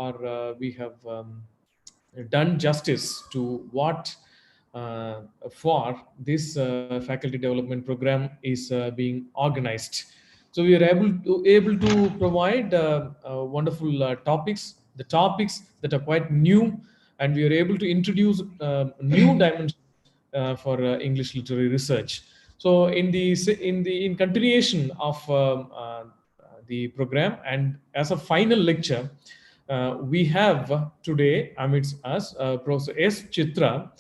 or we have done justice to what for this faculty development program is being organized. So we are able to provide wonderful topics, the topics that are quite new, and we are able to introduce new dimensions for English literary research. So in continuation of the program, and as a final lecture, we have today amidst us Professor S. Chitra,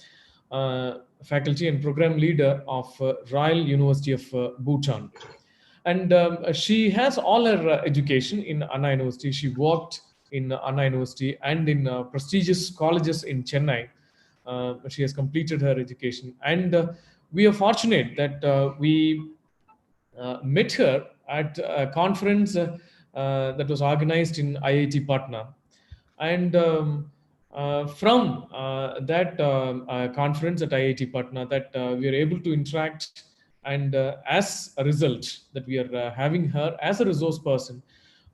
faculty and program leader of Royal University of Bhutan. And she has all her education in Anna University. She worked in Anna University and in prestigious colleges in Chennai. She has completed her education. And we are fortunate that we met her at a conference that was organized in IIT Patna. And from that conference at IIT Patna, that we are able to interact, and as a result, that we are having her as a resource person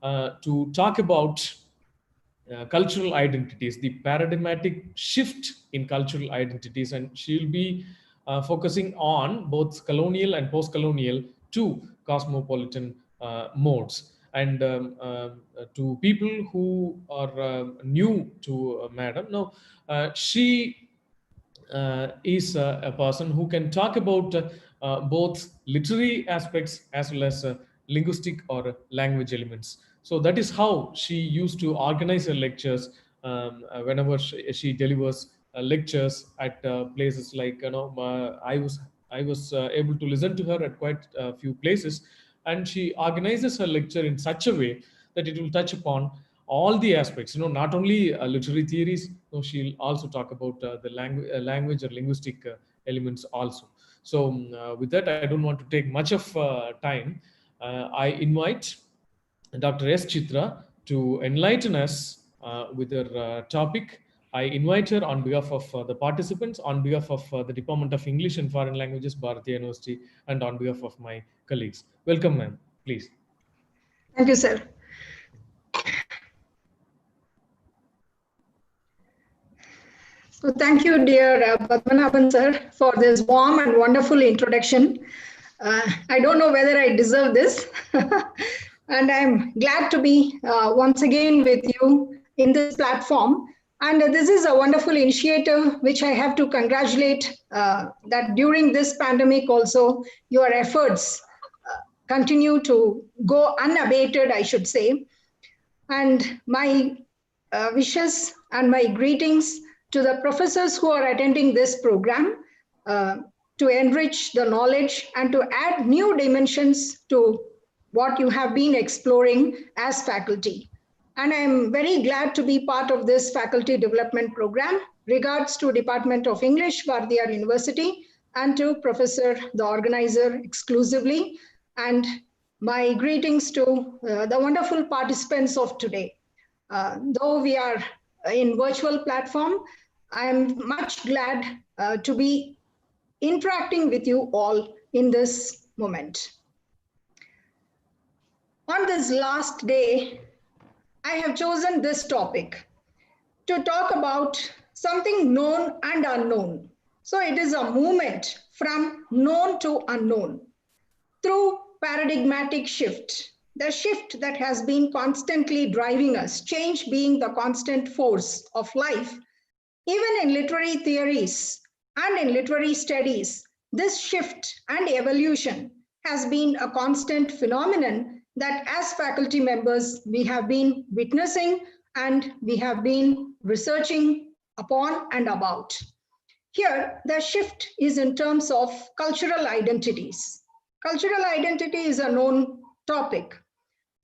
to talk about cultural identities, the paradigmatic shift in cultural identities, and she'll be focusing on both colonial and post-colonial to cosmopolitan modes. And to people who are new to Madam, no, she is a person who can talk about both literary aspects as well as linguistic or language elements. So that is how she used to organize her lectures whenever she delivers lectures at places like, I was able to listen to her at quite a few places, and she organizes her lecture in such a way that it will touch upon all the aspects, not only literary theories. She'll also talk about the language or linguistic elements also. So with that, I don't want to take much of time. I invite Dr. S. Chitra to enlighten us with her topic. I invite her on behalf of the participants, on behalf of the Department of English and Foreign Languages, Bharatiya University, and on behalf of my colleagues. Welcome, ma'am, please. Thank you, sir. So thank you, dear Padmanabhan sir, for this warm and wonderful introduction. I don't know whether I deserve this, and I'm glad to be once again with you in this platform. And this is a wonderful initiative, which I have to congratulate that during this pandemic also, your efforts continue to go unabated, I should say. And my wishes and my greetings to the professors who are attending this program to enrich the knowledge and to add new dimensions to what you have been exploring as faculty. And I'm very glad to be part of this faculty development program. Regards to Department of English, Bharatiya University, and to Professor, the organizer exclusively. And my greetings to the wonderful participants of today. Though we are in virtual platform, I am much glad to be interacting with you all in this moment. On this last day, I have chosen this topic to talk about something known and unknown. So it is a movement from known to unknown through paradigmatic shift, the shift that has been constantly driving us, change being the constant force of life. Even in literary theories and in literary studies, this shift and evolution has been a constant phenomenon that as faculty members, we have been witnessing and we have been researching upon and about. Here, the shift is in terms of cultural identities. Cultural identity is a known topic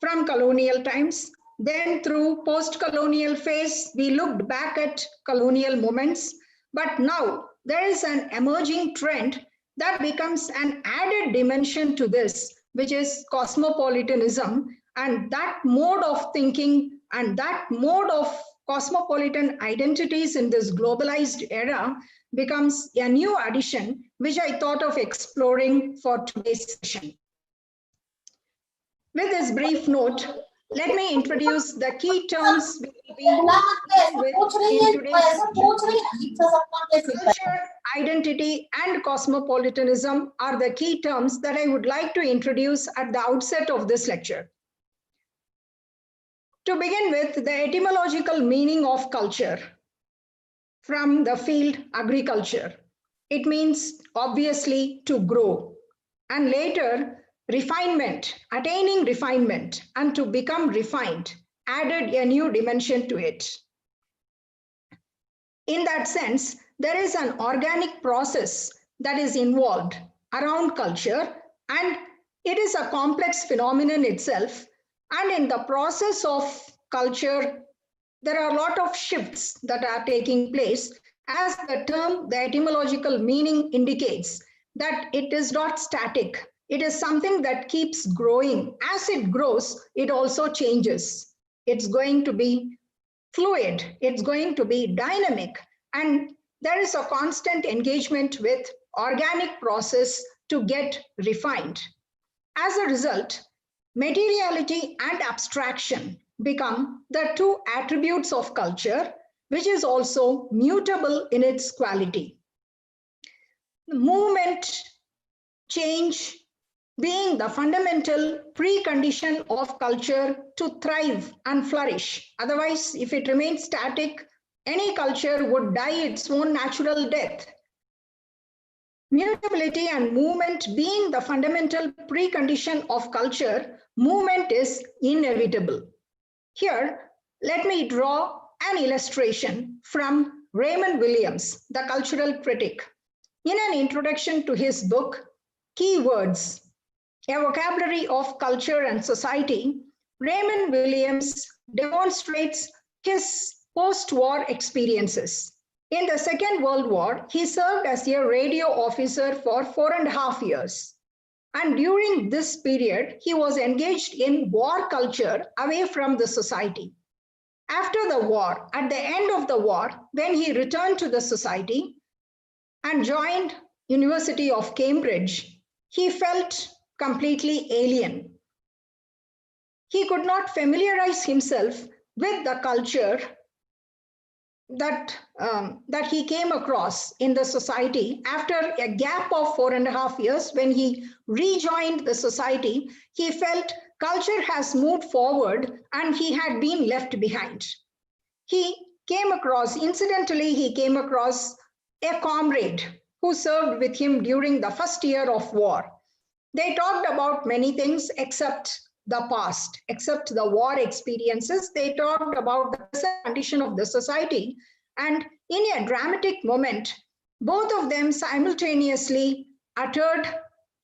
from colonial times. Then through post-colonial phase, we looked back at colonial moments, but now there is an emerging trend that becomes an added dimension to this, which is cosmopolitanism, and that mode of thinking and that mode of cosmopolitan identities in this globalized era becomes a new addition, which I thought of exploring for today's session. With this brief note, Let me introduce the key terms we will be dealing with in today's session. Culture, identity, and cosmopolitanism are the key terms that I would like to introduce at the outset of this lecture. To begin with, the etymological meaning of culture from the field agriculture. It means obviously to grow, and later refinement, attaining refinement, and to become refined added a new dimension to it. In that sense, there is an organic process that is involved around culture, and it is a complex phenomenon itself. And in the process of culture, there are a lot of shifts that are taking place, as the term, the etymological meaning indicates that it is not static. It is something that keeps growing. As it grows, it also changes. It's going to be fluid, it's going to be dynamic, and there is a constant engagement with organic process to get refined. As a result, materiality and abstraction become the two attributes of culture, which is also mutable in its quality. Movement, change, being the fundamental precondition of culture to thrive and flourish. Otherwise, if it remains static, any culture would die its own natural death. Mutability and movement being the fundamental precondition of culture, movement is inevitable. Here, let me draw an illustration from Raymond Williams, the cultural critic. In an introduction to his book, Keywords, A Vocabulary of Culture and Society, Raymond Williams demonstrates his post-war experiences. In the Second World War, he served as a radio officer for 4.5 years. And during this period, he was engaged in war culture away from the society. After the war, at the end of the war, when he returned to the society and joined University of Cambridge, he felt completely alien. He could not familiarize himself with the culture that he came across in the society. After a gap of 4.5 years, when he rejoined the society, he felt culture has moved forward and he had been left behind. He came across, incidentally, he came across a comrade who served with him during the first year of war. They talked about many things except the past, except the war experiences. They talked about the present condition of the society. And in a dramatic moment, both of them simultaneously uttered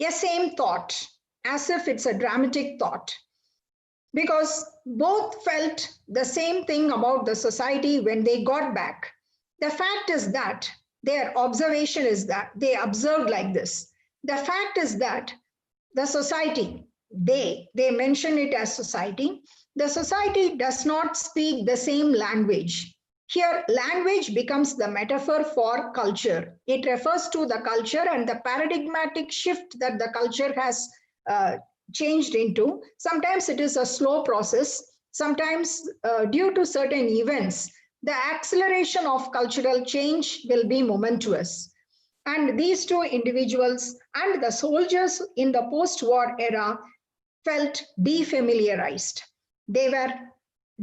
a same thought, as if it's a dramatic thought, because both felt the same thing about the society when they got back. The fact is that their observation is that they observed like this. The fact is that the society, they mention it as society, the society does not speak the same language. Here, language becomes the metaphor for culture. It refers to the culture and the paradigmatic shift that the culture has changed into. Sometimes it is a slow process. Sometimes due to certain events, the acceleration of cultural change will be momentous. And these two individuals and the soldiers in the post-war era felt defamiliarized. They were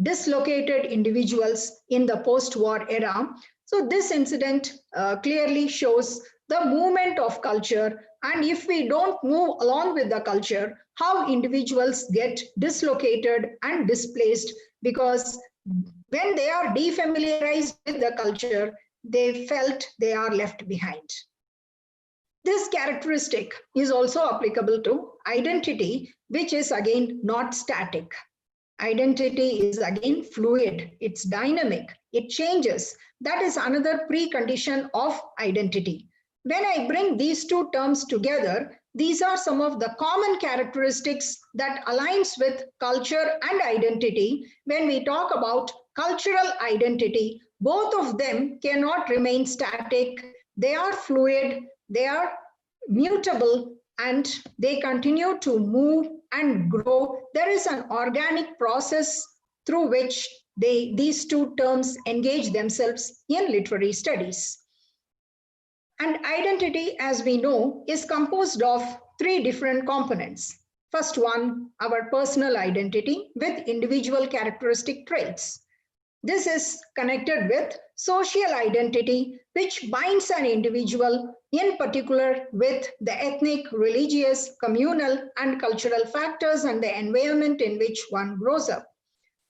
dislocated individuals in the post-war era. So this incident clearly shows the movement of culture, and if we don't move along with the culture, how individuals get dislocated and displaced, because when they are defamiliarized with the culture, they felt they are left behind. This characteristic is also applicable to identity, which is again not static. Identity is again fluid, it's dynamic, it changes. That is another precondition of identity. When I bring these two terms together, these are some of the common characteristics that aligns with culture and identity. When we talk about cultural identity, both of them cannot remain static. They are fluid, they are mutable, and they continue to move and grow. There is an organic process through which these two terms engage themselves in literary studies. And identity, as we know, is composed of three different components. First one, our personal identity with individual characteristic traits. This is connected with social identity, which binds an individual, in particular with the ethnic, religious, communal, and cultural factors and the environment in which one grows up.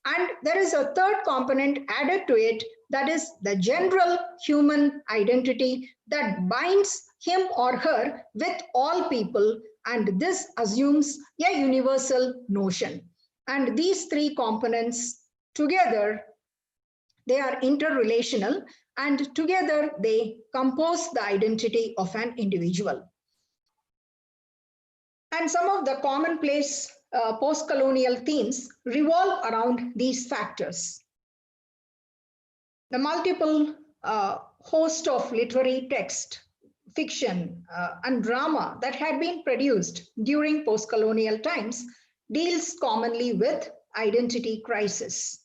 And there is a third component added to it, that is the general human identity that binds him or her with all people, and this assumes a universal notion. And these three components together, they are interrelational, and together they compose the identity of an individual. And some of the commonplace post-colonial themes revolve around these factors. The multiple host of literary text, fiction, and drama that had been produced during post-colonial times deals commonly with identity crisis.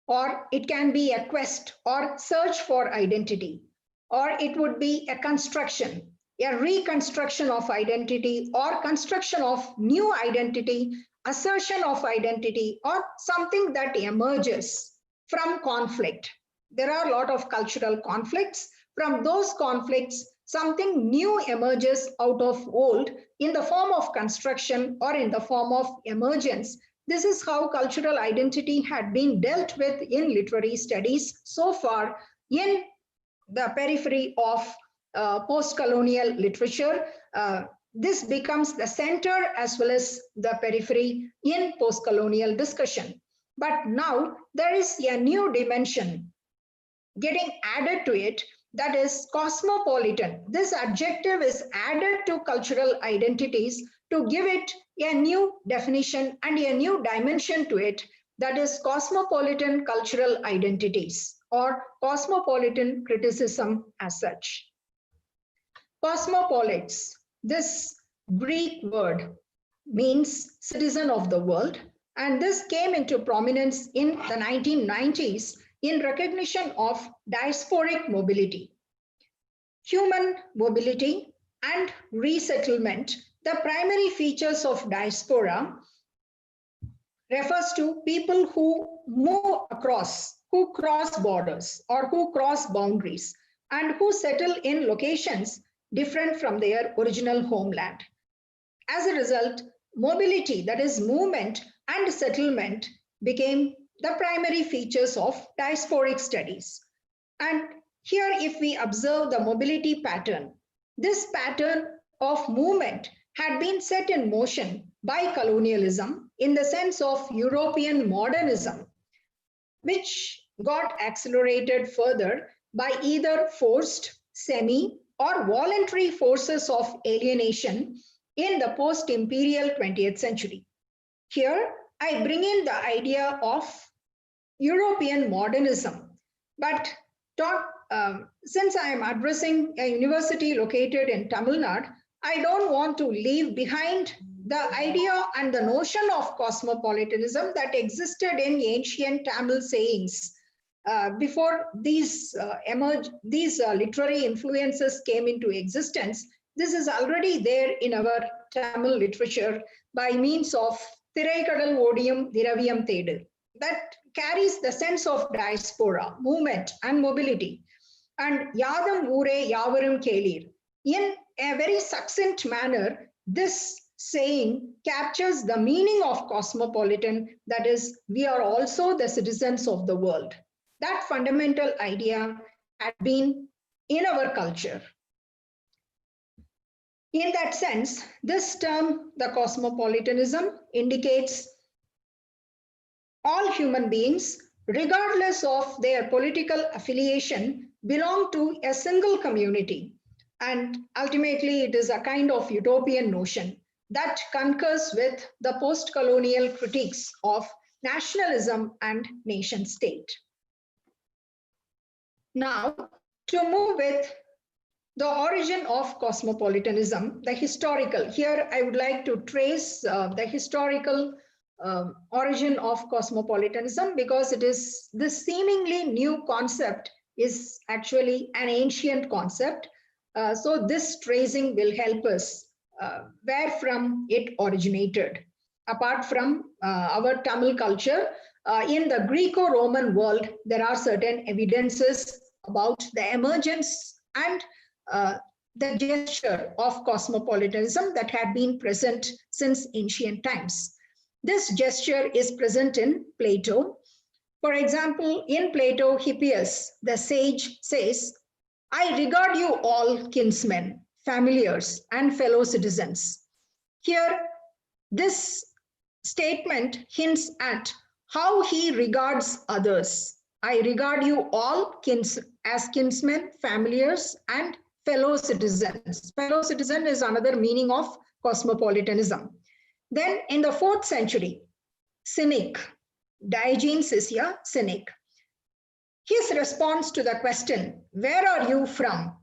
Or it can be a quest or search for identity, or it would be a construction, a reconstruction of identity, or construction of new identity, assertion of identity, or something that emerges from conflict. There are a lot of cultural conflicts. From those conflicts, something new emerges out of old in the form of construction or in the form of emergence. This is how cultural identity had been dealt with in literary studies so far in the periphery of post-colonial literature. This becomes the center as well as the periphery in post-colonial discussion. But now there is a new dimension getting added to it, that is cosmopolitan. This adjective is added to cultural identities to give it a new definition and a new dimension to it, that is cosmopolitan cultural identities or cosmopolitan criticism as such. Cosmopolites, this Greek word means citizen of the world, and this came into prominence in the 1990s in recognition of diasporic mobility. Human mobility and resettlement, the primary features of diaspora, refers to people who move across, who cross borders or who cross boundaries, and who settle in locations different from their original homeland. As a result, mobility, that is movement and settlement, became the primary features of diasporic studies. And here, if we observe the mobility pattern, this pattern of movement had been set in motion by colonialism in the sense of European modernism, which got accelerated further by either forced, semi, or voluntary forces of alienation in the post-imperial 20th century. Here, I bring in the idea of European modernism, but since I am addressing a university located in Tamil Nadu, I don't want to leave behind the idea and the notion of cosmopolitanism that existed in ancient Tamil sayings before these literary influences came into existence. This is already there in our Tamil literature by means of Thiraikadal Odium Diraviyam Thedu. That carries the sense of diaspora, movement, and mobility. And Yadam Ure Yavarum Kelir. In a very succinct manner, this saying captures the meaning of cosmopolitan, that is, we are also the citizens of the world. That fundamental idea had been in our culture. In that sense, this term, the cosmopolitanism, indicates all human beings, regardless of their political affiliation, belong to a single community. And ultimately, it is a kind of utopian notion that concurs with the post-colonial critiques of nationalism and nation state. Now, to move with The origin of cosmopolitanism, the historical, here I would like to trace the historical origin of cosmopolitanism, because it is this seemingly new concept is actually an ancient concept. So this tracing will help us where from it originated. Apart from our Tamil culture, in the Greco-Roman world, there are certain evidences about the emergence and the gesture of cosmopolitanism that had been present since ancient times. This gesture is present in Plato. For example, in Plato, Hippias, the sage, says, "I regard you all kinsmen, familiars, and fellow citizens." Here, this statement hints at how he regards others. I regard you all as kinsmen, familiars, and fellow citizens. Fellow citizen is another meaning of cosmopolitanism. Then in the 4th century, cynic, Diogenes is a cynic. His response to the question, "Where are you from?"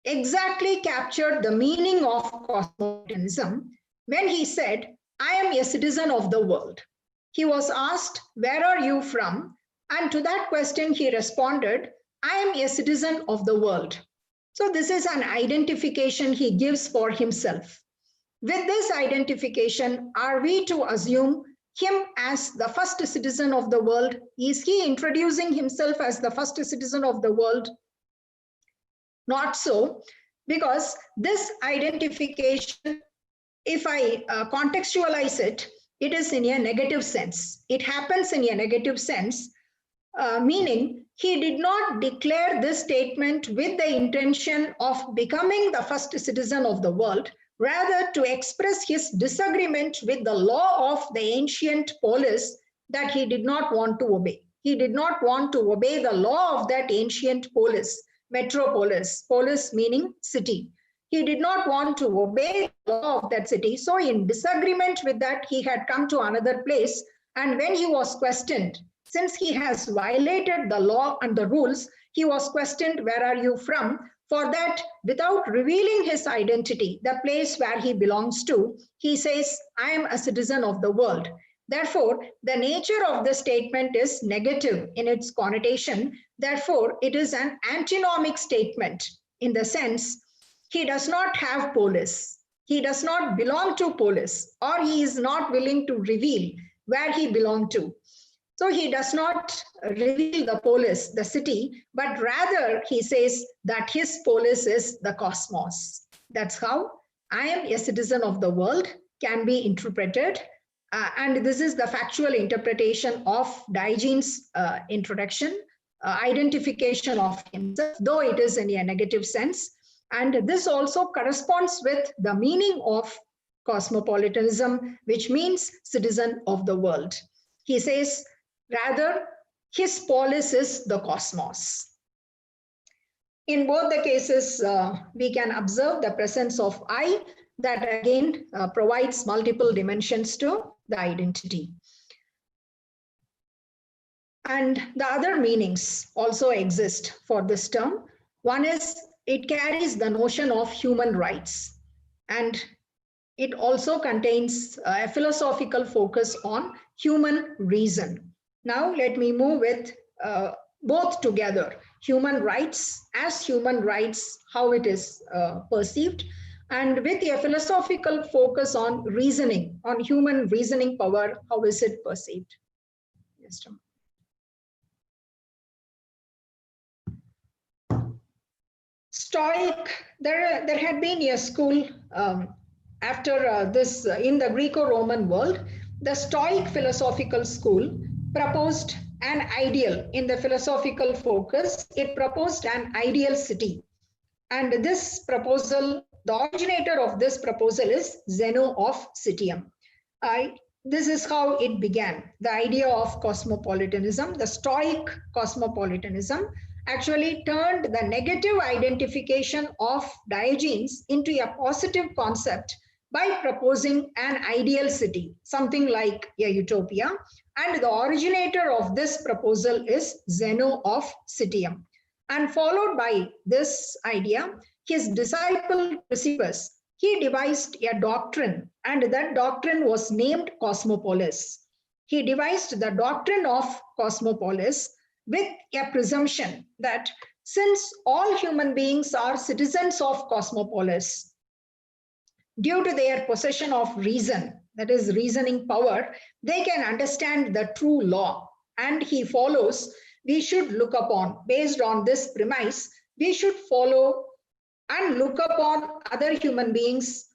exactly captured the meaning of cosmopolitanism when he said, "I am a citizen of the world." He was asked, "Where are you from?" And to that question, he responded, "I am a citizen of the world." So this is an identification he gives for himself. With this identification, are we to assume him as the first citizen of the world? Is he introducing himself as the first citizen of the world? Not so, because this identification, if I contextualize it, it is in a negative sense. It happens in a negative sense, meaning he did not declare this statement with the intention of becoming the first citizen of the world, rather to express his disagreement with the law of the ancient polis that he did not want to obey. He did not want to obey the law of that ancient polis, metropolis, polis meaning city. He did not want to obey the law of that city. So in disagreement with that, he had come to another place. And when he was questioned, since he has violated the law and the rules, he was questioned, "Where are you from?" For that, without revealing his identity, the place where he belongs to, he says, "I am a citizen of the world." Therefore, the nature of the statement is negative in its connotation. Therefore, it is an antinomic statement in the sense he does not have polis. He does not belong to polis, or he is not willing to reveal where he belonged to. So he does not reveal the polis, the city, but rather he says that his polis is the cosmos. That's how "I am a citizen of the world" can be interpreted. And this is the factual interpretation of Diogenes' introduction, identification of himself, though it is in a negative sense. And this also corresponds with the meaning of cosmopolitanism, which means citizen of the world. He says, rather, his polis is the cosmos. In both the cases, we can observe the presence of I that again provides multiple dimensions to the identity. And the other meanings also exist for this term. One is it carries the notion of human rights, and it also contains a philosophical focus on human reason. Now let me move with both together. Human rights, as human rights, how it is perceived, and with a philosophical focus on reasoning, on human reasoning power, how is it perceived? Yes, Tom. Stoic, there had been a school after this in the Greco-Roman world. The Stoic philosophical school proposed an ideal in the philosophical focus. It proposed an ideal city. And this proposal, the originator of this proposal is Zeno of Citium. This is how it began. The idea of cosmopolitanism, the Stoic cosmopolitanism, actually turned the negative identification of Diogenes into a positive concept by proposing an ideal city, something like a utopia. And the originator of this proposal is Zeno of Citium. And followed by this idea, his disciple Chrysippus, he devised a doctrine, and that doctrine was named Cosmopolis. He devised the doctrine of Cosmopolis with a presumption that since all human beings are citizens of Cosmopolis, due to their possession of reason, that is reasoning power, they can understand the true law. And he follows, we should look upon, based on this premise, we should follow and look upon other human beings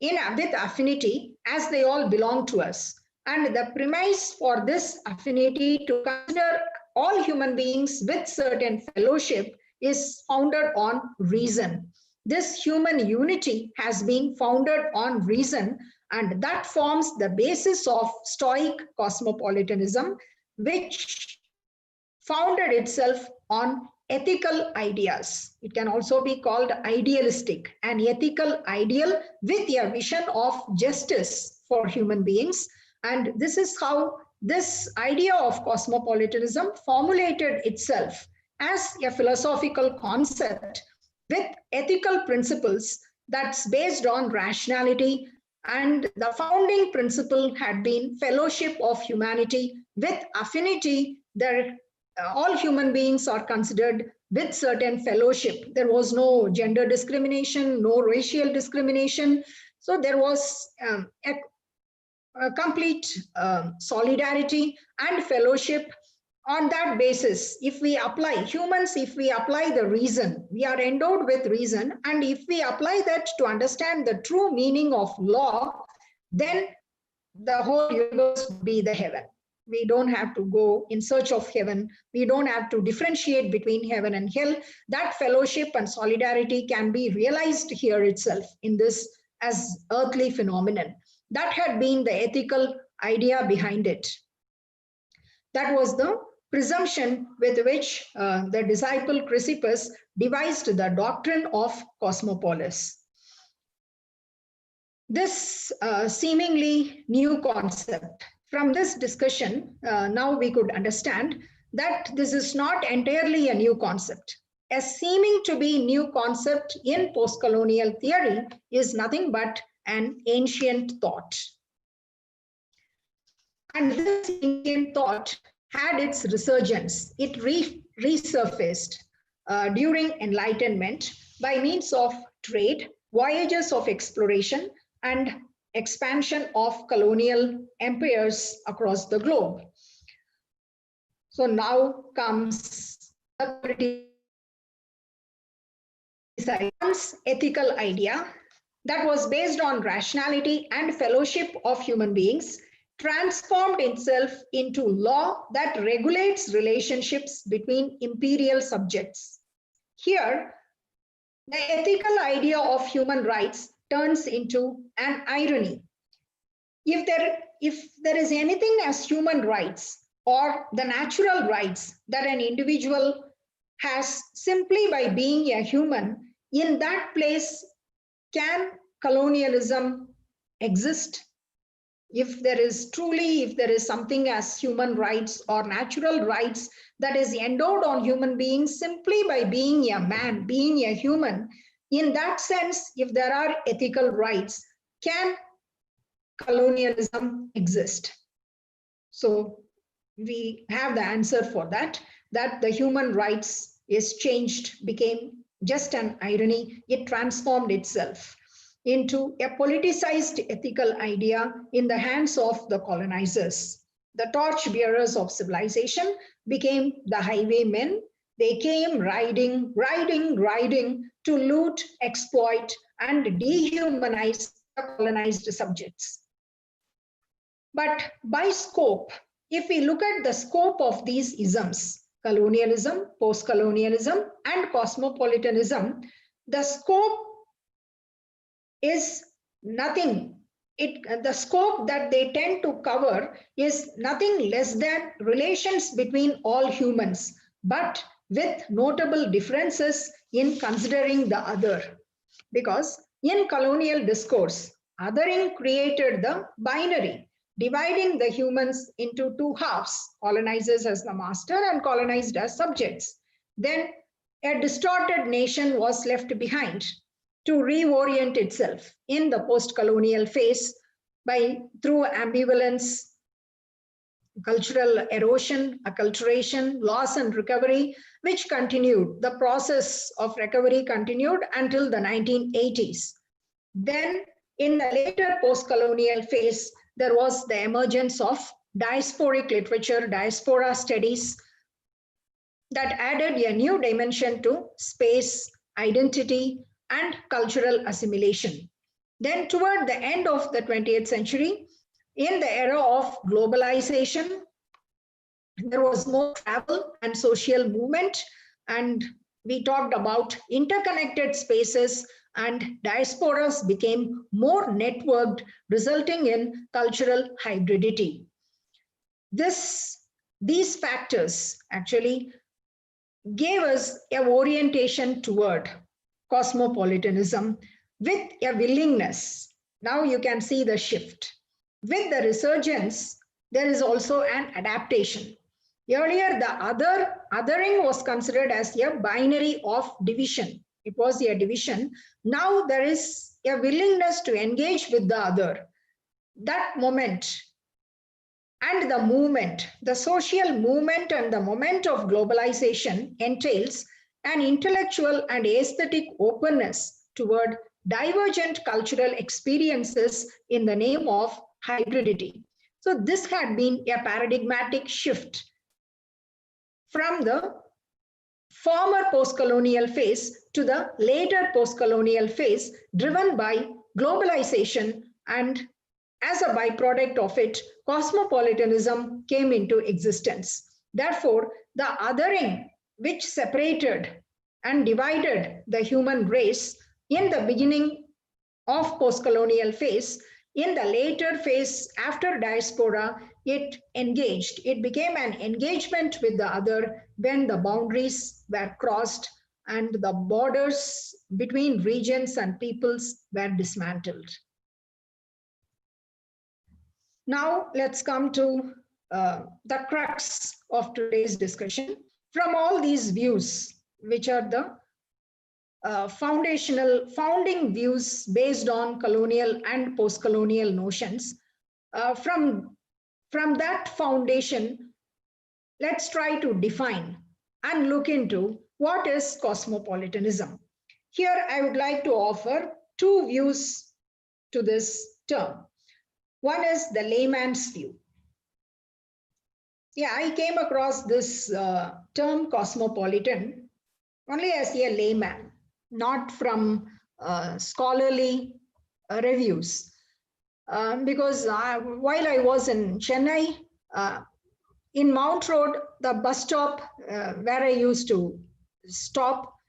with affinity as they all belong to us. And the premise for this affinity to consider all human beings with certain fellowship is founded on reason. This human unity has been founded on reason, and that forms the basis of Stoic cosmopolitanism, which founded itself on ethical ideas. It can also be called idealistic, an ethical ideal with a vision of justice for human beings. And this is how this idea of cosmopolitanism formulated itself as a philosophical concept with ethical principles that's based on rationality, and the founding principle had been fellowship of humanity with affinity, that all human beings are considered with certain fellowship. There was no gender discrimination, no racial discrimination. So there was a complete solidarity and fellowship. On that basis, if we apply humans, if we apply the reason, we are endowed with reason, and if we apply that to understand the true meaning of law, then the whole universe would be the heaven. We don't have to go in search of heaven. We don't have to differentiate between heaven and hell. That fellowship and solidarity can be realized here itself in this as earthly phenomenon. That had been the ethical idea behind it. That was the presumption with which the disciple Chrysippus devised the doctrine of Cosmopolis. This seemingly new concept, from this discussion, now we could understand that this is not entirely a new concept. A seeming to be new concept in post-colonial theory is nothing but an ancient thought. And this ancient thought had its resurgence. It resurfaced during Enlightenment by means of trade, voyages of exploration, and expansion of colonial empires across the globe. So now comes the ethical idea that was based on rationality and fellowship of human beings, transformed itself into law that regulates relationships between imperial subjects. Here, the ethical idea of human rights turns into an irony. If there is anything as human rights or the natural rights that an individual has simply by being a human, in that place, can colonialism exist? If there is something as human rights or natural rights that is endowed on human beings simply by being a man, being a human, in that sense, if there are ethical rights, can colonialism exist? So we have the answer for that the human rights is changed, became just an irony. It transformed itself into a politicized ethical idea in the hands of the colonizers. The torch bearers of civilization became the highwaymen. They came riding to loot, exploit, and dehumanize the colonized subjects. But by scope, if we look at the scope of these isms, colonialism, post-colonialism, and cosmopolitanism, the scope is nothing. The scope that they tend to cover is nothing less than relations between all humans, but with notable differences in considering the other. Because in colonial discourse, othering created the binary, dividing the humans into two halves, colonizers as the master and colonized as subjects. Then a distorted nation was left behind to reorient itself in the post-colonial phase through ambivalence, cultural erosion, acculturation, loss and recovery, which continued. The process of recovery continued until the 1980s. Then in the later post-colonial phase, there was the emergence of diasporic literature, diaspora studies, that added a new dimension to space, identity, and cultural assimilation. Then toward the end of the 20th century, in the era of globalization, there was more travel and social movement, and we talked about interconnected spaces, and diasporas became more networked, resulting in cultural hybridity. These factors actually gave us a orientation toward cosmopolitanism with a willingness. Now you can see the shift. With the resurgence, there is also an adaptation. Earlier, the othering was considered as a binary of division. It was a division. Now there is a willingness to engage with the other. That moment and the movement, the social movement and the moment of globalization entails an intellectual and aesthetic openness toward divergent cultural experiences in the name of hybridity. So this had been a paradigmatic shift from the former post-colonial phase to the later post-colonial phase, driven by globalization, and as a byproduct of it, cosmopolitanism came into existence. Therefore, the othering which separated and divided the human race in the beginning of post-colonial phase, in the later phase after diaspora, it engaged. It became an engagement with the other when the boundaries were crossed and the borders between regions and peoples were dismantled. Now let's come to the crux of today's discussion. From all these views, which are the founding views based on colonial and post-colonial notions, from that foundation, let's try to define and look into what is cosmopolitanism. Here, I would like to offer two views to this term. One is the layman's view. Yeah, I came across this term cosmopolitan only as a layman, not from scholarly reviews. Because while I was in Chennai, in Mount Road, the bus stop where I used to stop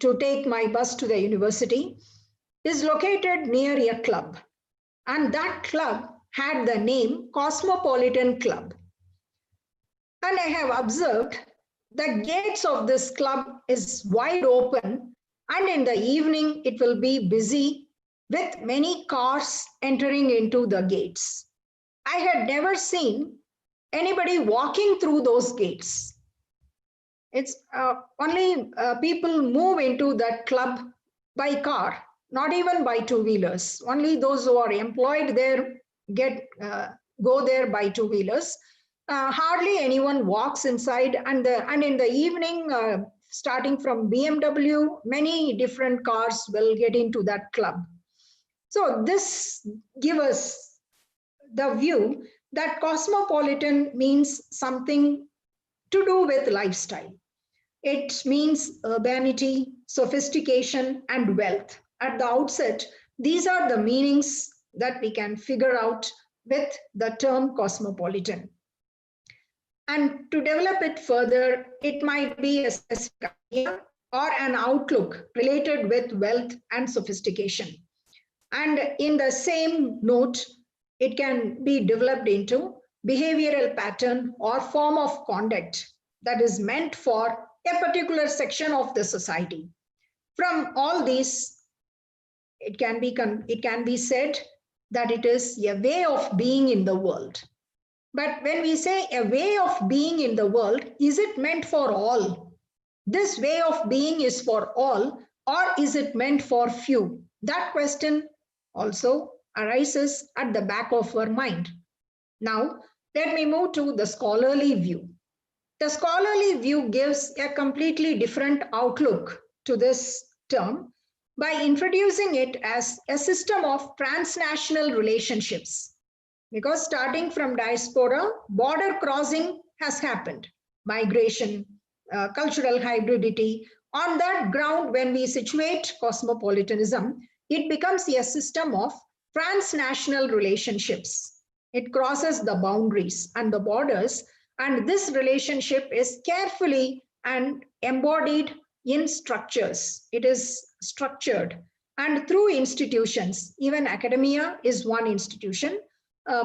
to take my bus to the university is located near a club. And that club had the name Cosmopolitan Club. And I have observed the gates of this club is wide open, and in the evening it will be busy with many cars entering into the gates. I had never seen anybody walking through those gates. It's only people move into that club by car, not even by two-wheelers. Only those who are employed there go there by two-wheelers. Hardly anyone walks inside, and in the evening, starting from BMW, many different cars will get into that club. So this gives us the view that cosmopolitan means something to do with lifestyle. It means urbanity, sophistication, and wealth. At the outset, these are the meanings that we can figure out with the term cosmopolitan. And to develop it further, it might be a specific idea or an outlook related with wealth and sophistication. And in the same note, it can be developed into behavioral pattern or form of conduct that is meant for a particular section of the society. From all these, it can be said that it is a way of being in the world. But when we say a way of being in the world, is it meant for all? This way of being is for all, or is it meant for few? That question also arises at the back of our mind. Now, let me move to the scholarly view. The scholarly view gives a completely different outlook to this term by introducing it as a system of transnational relationships. Because starting from diaspora, border crossing has happened, migration, cultural hybridity. On that ground, when we situate cosmopolitanism, it becomes a system of transnational relationships. It crosses the boundaries and the borders, and this relationship is carefully and embodied in structures. It is structured and through institutions. Even academia is one institution.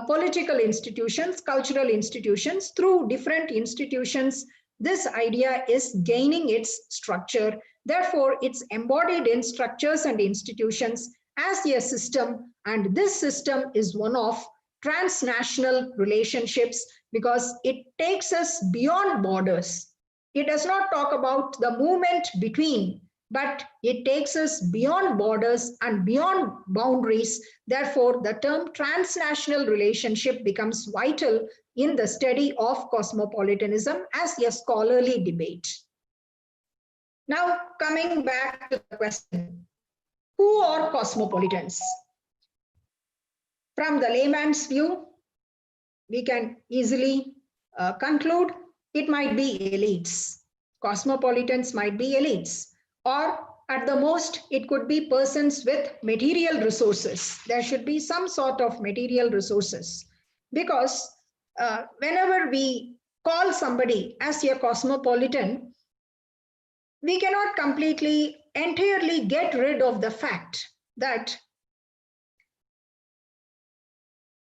Political institutions, cultural institutions, through different institutions, this idea is gaining its structure. Therefore, it's embodied in structures and institutions as a system, and this system is one of transnational relationships because it takes us beyond borders. It does not talk about the movement between, but it takes us beyond borders and beyond boundaries. Therefore, the term transnational relationship becomes vital in the study of cosmopolitanism as a scholarly debate. Now, coming back to the question, who are cosmopolitans? From the layman's view, we can easily conclude it might be elites. Cosmopolitans might be elites, or at the most, it could be persons with material resources. There should be some sort of material resources, because whenever we call somebody as a cosmopolitan, we cannot completely, entirely get rid of the fact that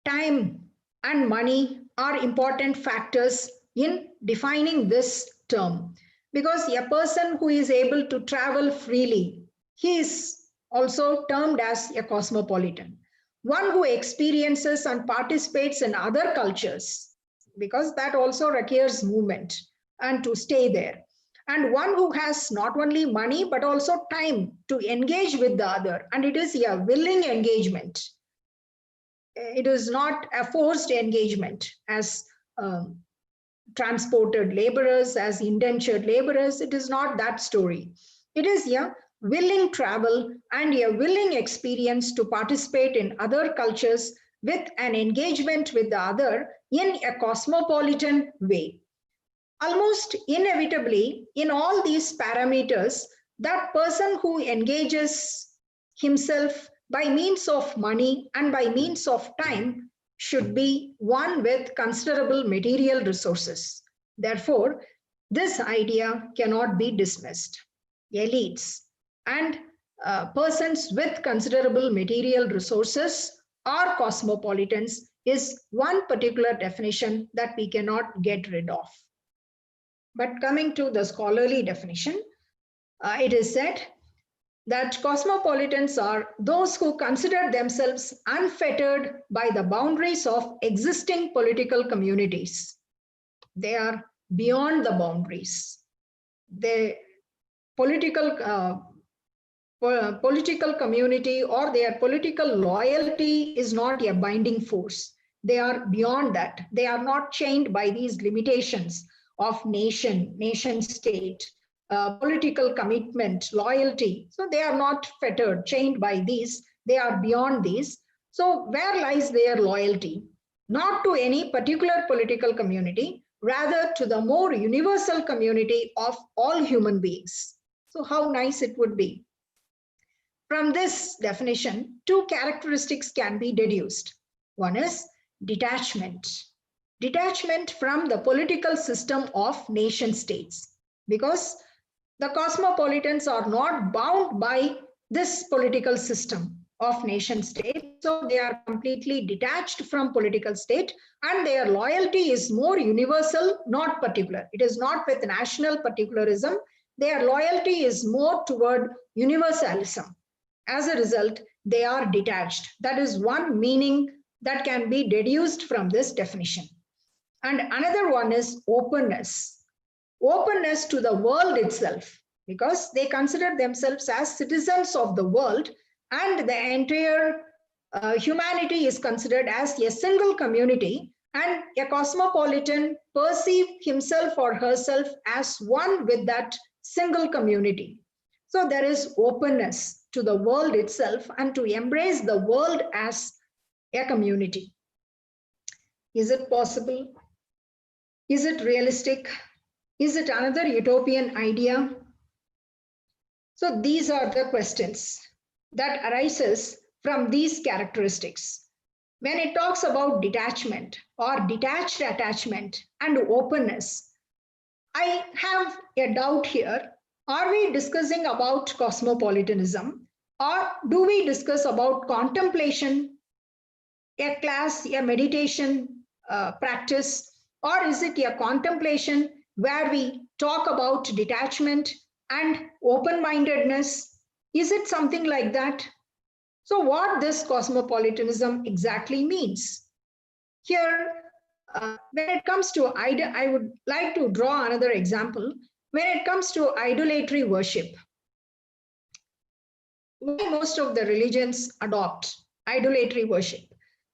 time and money are important factors in defining this term. Because a person who is able to travel freely, he is also termed as a cosmopolitan. One who experiences and participates in other cultures, because that also requires movement and to stay there. And one who has not only money but also time to engage with the other, and it is a willing engagement. It is not a forced engagement as transported laborers, as indentured laborers. It is not that story. It is a willing travel and a willing experience to participate in other cultures with an engagement with the other in a cosmopolitan way. Almost inevitably, in all these parameters, that person who engages himself by means of money and by means of time should be one with considerable material resources. Therefore, this idea cannot be dismissed. Elites and persons with considerable material resources or cosmopolitans is one particular definition that we cannot get rid of. But coming to the scholarly definition, it is said that cosmopolitans are those who consider themselves unfettered by the boundaries of existing political communities. They are beyond the boundaries. The political community or their political loyalty is not a binding force. They are beyond that. They are not chained by these limitations of nation state, political commitment, loyalty. So they are not fettered, chained by these. They are beyond these. So where lies their loyalty? Not to any particular political community, rather to the more universal community of all human beings. So how nice it would be. From this definition, two characteristics can be deduced. One is detachment. Detachment from the political system of nation states, because the cosmopolitans are not bound by this political system of nation state. So they are completely detached from political state, and their loyalty is more universal, not particular. It is not with national particularism. Their loyalty is more toward universalism. As a result, they are detached. That is one meaning that can be deduced from this definition. And another one is openness. openness to the world itself, because they consider themselves as citizens of the world, and the entire humanity is considered as a single community, and a cosmopolitan perceives himself or herself as one with that single community. So there is openness to the world itself and to embrace the world as a community. Is it possible? Is it realistic? Is it another utopian idea? So these are the questions that arises from these characteristics. When it talks about detachment or detached attachment and openness, I have a doubt here. Are we discussing about cosmopolitanism, or do we discuss about contemplation, a class, a meditation practice, or is it a contemplation where we talk about detachment and open-mindedness? Is it something like that? So what this cosmopolitanism exactly means? Here, when it comes to, I would like to draw another example. When it comes to idolatry worship, why most of the religions adopt idolatry worship?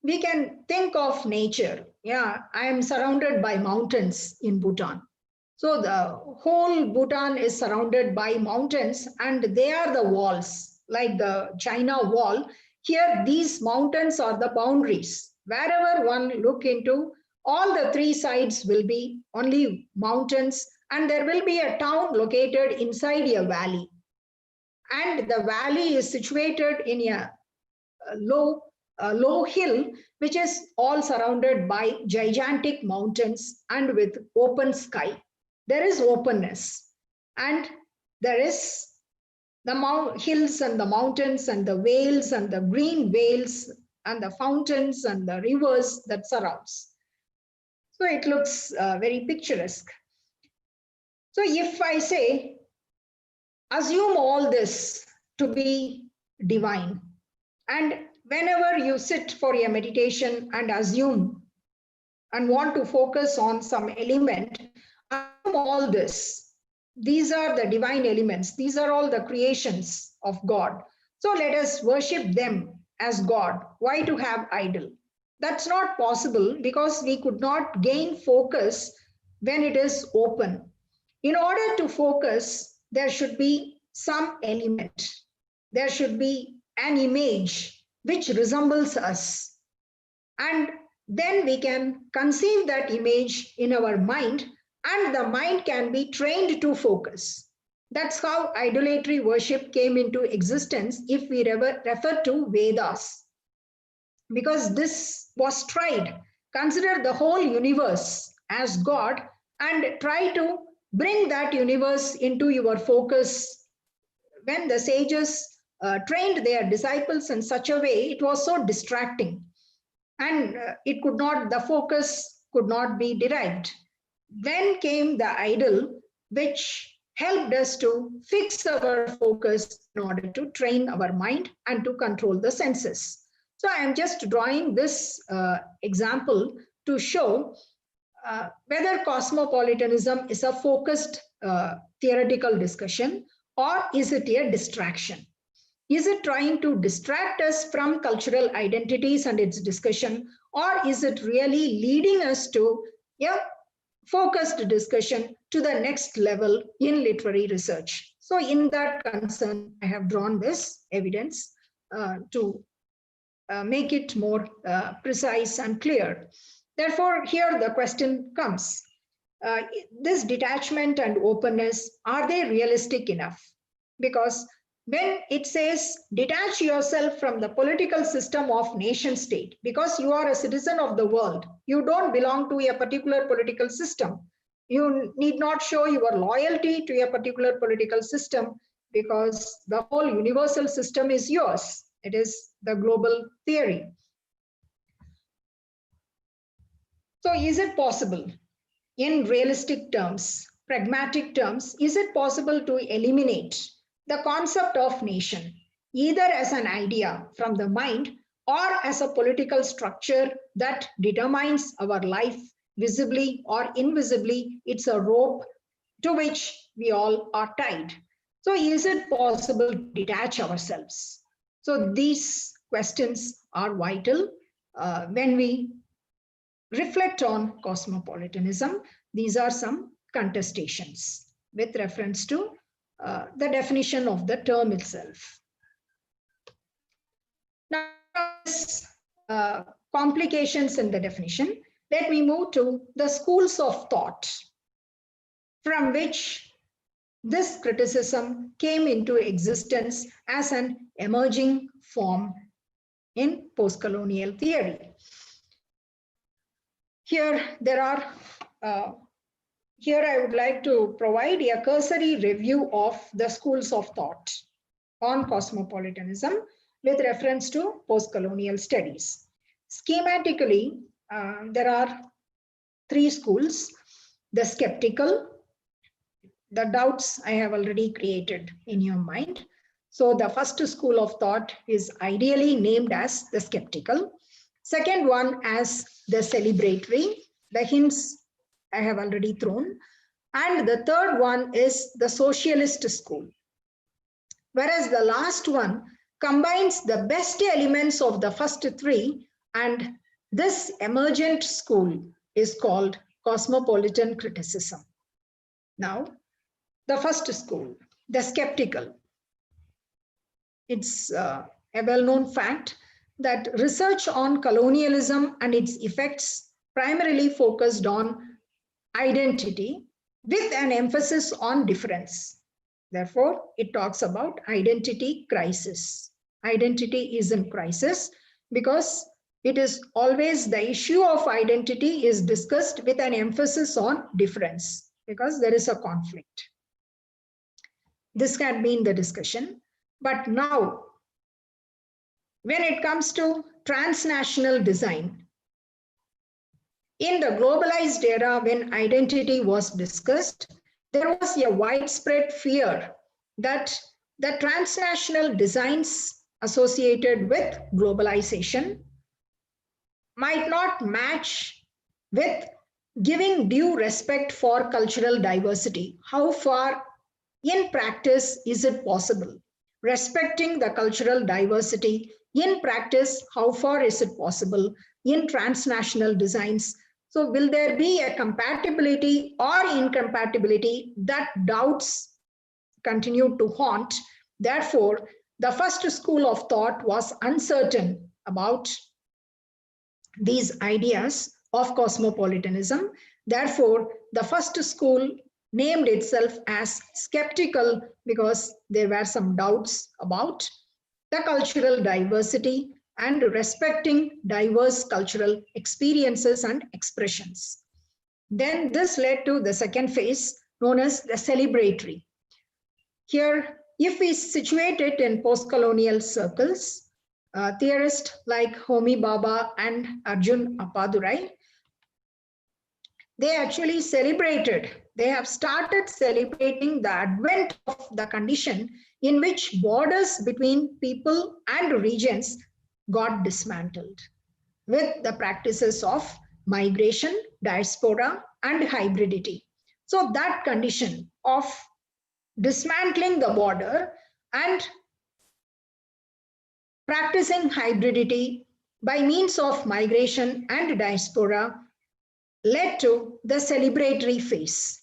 We can think of nature. Yeah, I am surrounded by mountains in Bhutan. So the whole Bhutan is surrounded by mountains, and they are the walls, like the China wall. Here, these mountains are the boundaries. Wherever one look into, all the three sides will be only mountains, and there will be a town located inside a valley. And the valley is situated in a low hill, which is all surrounded by gigantic mountains and with open sky. There is openness, and there is the hills and the mountains and the vales and the green vales and the fountains and the rivers that surrounds. So it looks very picturesque. So if I say, assume all this to be divine, and whenever you sit for a meditation and assume and want to focus on some element, assume all this. These are the divine elements. These are all the creations of God. So let us worship them as God. Why to have idol? That's not possible, because we could not gain focus when it is open. In order to focus, there should be some element. There should be an image which resembles us. And then we can conceive that image in our mind, and the mind can be trained to focus. That's how idolatry worship came into existence if we refer to Vedas. Because this was tried. Consider the whole universe as God and try to bring that universe into your focus. When the sages trained their disciples in such a way, it was so distracting, and the focus could not be derived. Then came the idol, which helped us to fix our focus in order to train our mind and to control the senses. So I am just drawing this example to show whether cosmopolitanism is a focused theoretical discussion, or is it a distraction? Is it trying to distract us from cultural identities and its discussion, or is it really leading us to a focused discussion to the next level in literary research? So in that concern, I have drawn this evidence to make it more precise and clear. Therefore, here the question comes, this detachment and openness, are they realistic enough? Because when it says detach yourself from the political system of nation state, because you are a citizen of the world, you don't belong to a particular political system. You need not show your loyalty to a particular political system, because the whole universal system is yours. It is the global theory. So is it possible, in realistic terms, pragmatic terms, is it possible to eliminate the concept of nation, either as an idea from the mind or as a political structure that determines our life visibly or invisibly? It's a rope to which we all are tied. So is it possible to detach ourselves? So these questions are vital when we reflect on cosmopolitanism. These are some contestations with reference to the definition of the term itself. Now, this complications in the definition, let me move to the schools of thought from which this criticism came into existence as an emerging form in post-colonial theory. Here I would like to provide a cursory review of the schools of thought on cosmopolitanism with reference to post-colonial studies. Schematically, there are three schools: the skeptical, the doubts I have already created in your mind. So the first school of thought is ideally named as the skeptical. Second one as the celebratory. The hints I have already thrown. And the third one is the socialist school. Whereas the last one combines the best elements of the first three, and this emergent school is called cosmopolitan criticism. Now, the first school, the skeptical. It's a well-known fact that research on colonialism and its effects primarily focused on identity with an emphasis on difference. Therefore, it talks about identity crisis. Identity is in crisis because it is always the issue of identity is discussed with an emphasis on difference because there is a conflict. This had been the discussion. But now, when it comes to transnational design, in the globalized era when identity was discussed, there was a widespread fear that the transnational designs associated with globalization might not match with giving due respect for cultural diversity. How far in practice is it possible? Respecting the cultural diversity in practice, how far is it possible in transnational designs? So will there be a compatibility or incompatibility? That doubts continue to haunt. Therefore, the first school of thought was uncertain about these ideas of cosmopolitanism. Therefore, the first school named itself as skeptical because there were some doubts about the cultural diversity and respecting diverse cultural experiences and expressions. Then this led to the second phase known as the celebratory. Here, if we situate it in post-colonial circles, theorists like Homi Bhabha and Arjun Appadurai, they actually celebrated, they have started celebrating the advent of the condition in which borders between people and regions got dismantled with the practices of migration, diaspora, and hybridity. So that condition of dismantling the border and practicing hybridity by means of migration and diaspora led to the celebratory phase.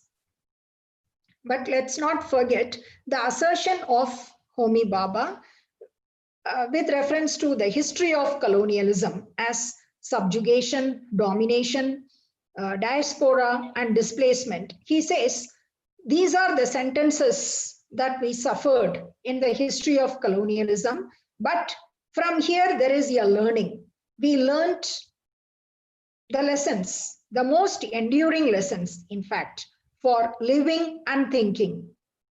But let's not forget the assertion of Homi Bhabha with reference to the history of colonialism as subjugation, domination, diaspora, and displacement. He says, these are the sentences that we suffered in the history of colonialism, but from here there is a learning. We learned the lessons, the most enduring lessons, in fact, for living and thinking.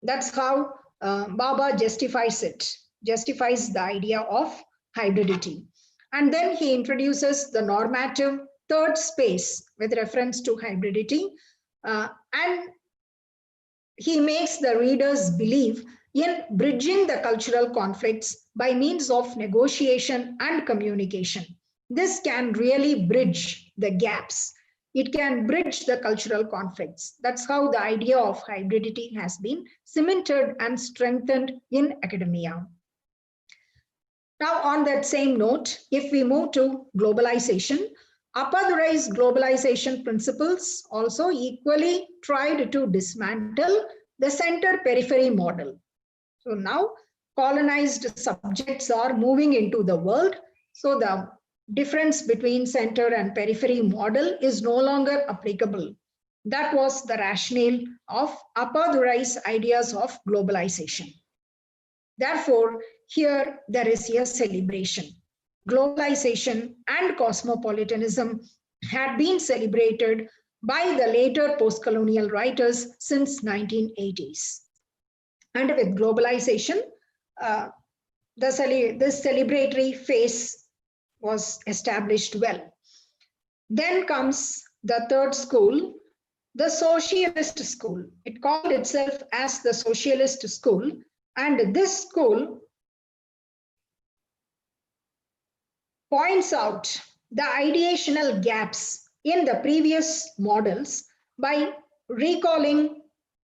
That's how Bhabha justifies it, justifies the idea of hybridity. And then he introduces the normative third space with reference to hybridity, and he makes the readers believe in bridging the cultural conflicts by means of negotiation and communication. This can really bridge the gaps It can bridge the cultural conflicts. That's how the idea of hybridity has been cemented and strengthened in academia. Now, on that same note, if we move to globalization, Appadurai's globalization principles also equally tried to dismantle the center-periphery model. So now colonized subjects are moving into the world. So the difference between center and periphery model is no longer applicable. That was the rationale of Appadurai's ideas of globalization. Therefore, here there is a celebration. Globalization and cosmopolitanism had been celebrated by the later post-colonial writers since 1980s. And with globalization, this celebratory phase was established well. Then comes the third school, the socialist school. It called itself as the socialist school, and this school points out the ideational gaps in the previous models by recalling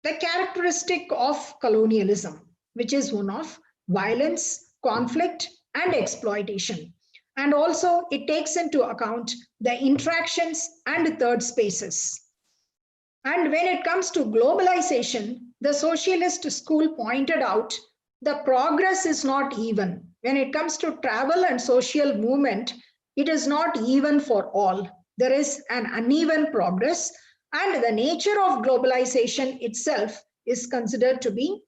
the characteristic of colonialism, which is one of violence, conflict, and exploitation. And also it takes into account the interactions and third spaces. And when it comes to globalization, the socialist school pointed out the progress is not even. When it comes to travel and social movement, it is not even for all. There is an uneven progress, and the nature of globalization itself is considered to be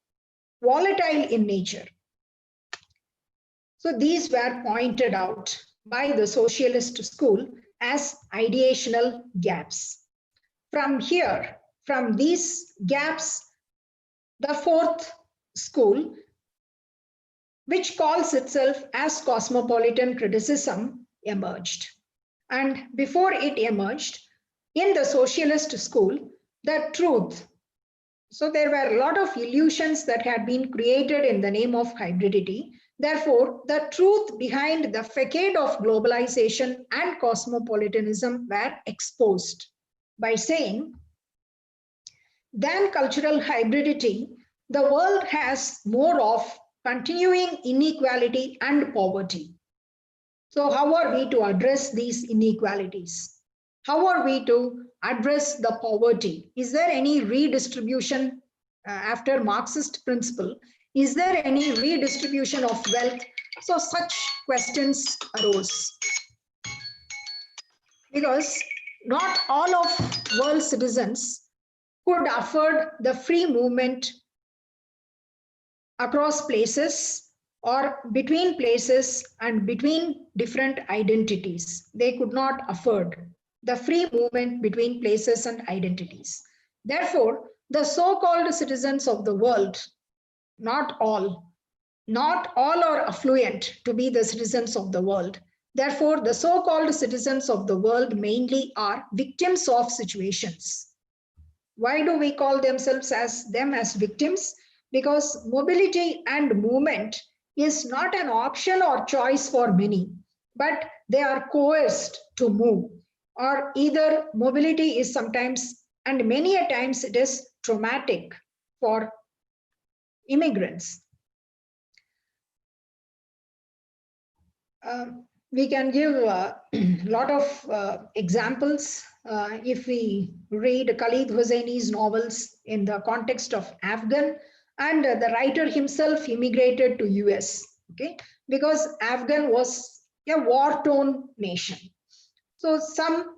volatile in nature. So these were pointed out by the socialist school as ideational gaps. From here, from these gaps, the fourth school, which calls itself as cosmopolitan criticism, emerged. And before it emerged, in the socialist school, the truth. So there were a lot of illusions that had been created in the name of hybridity. Therefore, the truth behind the facade of globalization and cosmopolitanism were exposed by saying, than cultural hybridity, the world has more of continuing inequality and poverty. So how are we to address these inequalities? How are we to address the poverty? Is there any redistribution after Marxist principle? Is there any redistribution of wealth? So such questions arose. Because not all of world citizens could afford the free movement across places or between places and between different identities. They could not afford the free movement between places and identities. Therefore, the so-called citizens of the world, not all are affluent to be the citizens of the world. Therefore, the so-called citizens of the world mainly are victims of situations. Why do we call them as victims? Because mobility and movement is not an option or choice for many, but they are coerced to move. Or either mobility is sometimes, and many a times it is traumatic for immigrants. We can give a lot of examples. If we read Khalid Hosseini's novels in the context of Afghan, and the writer himself immigrated to US, okay, because Afghan was a war-torn nation. So some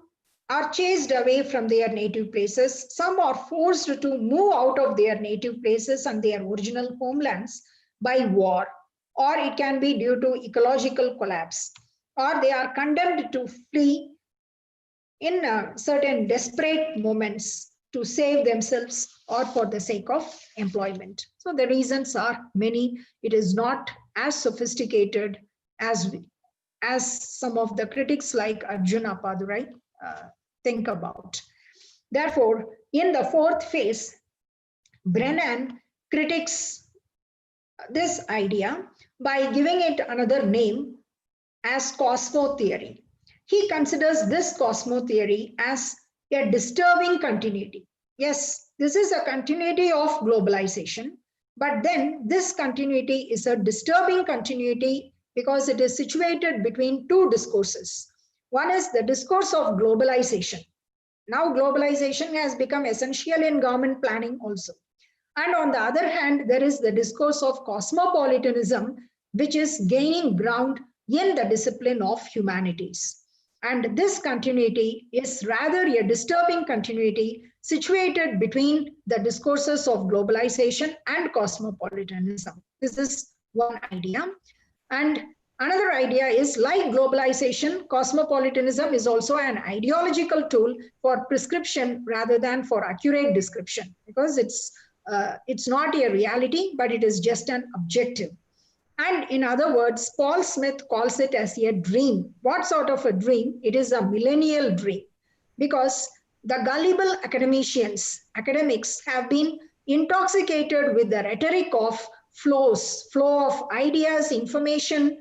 are chased away from their native places. Some are forced to move out of their native places and their original homelands by war, or it can be due to ecological collapse, or they are condemned to flee in certain desperate moments to save themselves or for the sake of employment. So the reasons are many. It is not as sophisticated as some of the critics like Arjun Appadurai think about. Therefore, in the fourth phase, Brennan critiques this idea by giving it another name as cosmo theory. He considers this cosmo theory as a disturbing continuity. Yes, this is a continuity of globalization, but then this continuity is a disturbing continuity because it is situated between two discourses. One is the discourse of globalization. Now globalization has become essential in government planning also. And on the other hand, there is the discourse of cosmopolitanism, which is gaining ground in the discipline of humanities. And this continuity is rather a disturbing continuity situated between the discourses of globalization and cosmopolitanism. This is one idea. And another idea is, like globalization, cosmopolitanism is also an ideological tool for prescription rather than for accurate description, because it's not a reality, but it is just an objective. And in other words, Paul Smith calls it as a dream. What sort of a dream? It is a millennial dream, because the gullible academics have been intoxicated with the rhetoric of flow of ideas, information,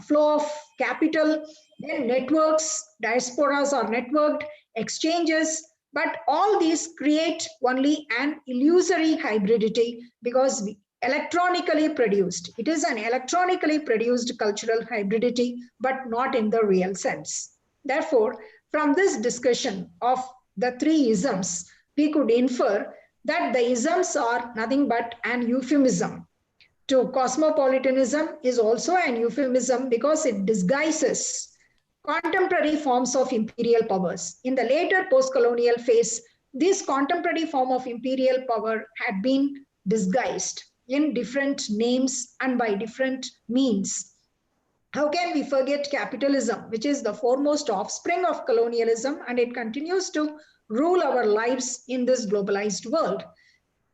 flow of capital, then networks, diasporas are networked, exchanges, but all these create only an illusory hybridity because electronically produced. It is an electronically produced cultural hybridity, but not in the real sense. Therefore, from this discussion of the three isms, we could infer that the isms are nothing but an euphemism. To cosmopolitanism is also an euphemism because it disguises contemporary forms of imperial powers. In the later post-colonial phase, this contemporary form of imperial power had been disguised in different names and by different means. How can we forget capitalism, which is the foremost offspring of colonialism, and it continues to rule our lives in this globalized world?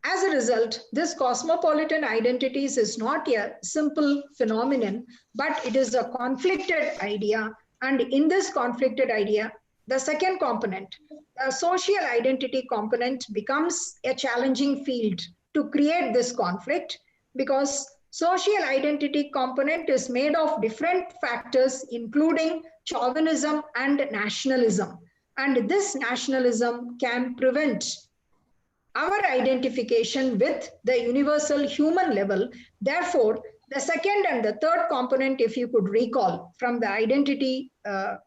As a result, this cosmopolitan identities is not a simple phenomenon, but it is a conflicted idea. And in this conflicted idea, the second component, the social identity component, becomes a challenging field to create this conflict, because social identity component is made of different factors, including chauvinism and nationalism. And this nationalism can prevent our identification with the universal human level. Therefore, the second and the third component, if you could recall from the identity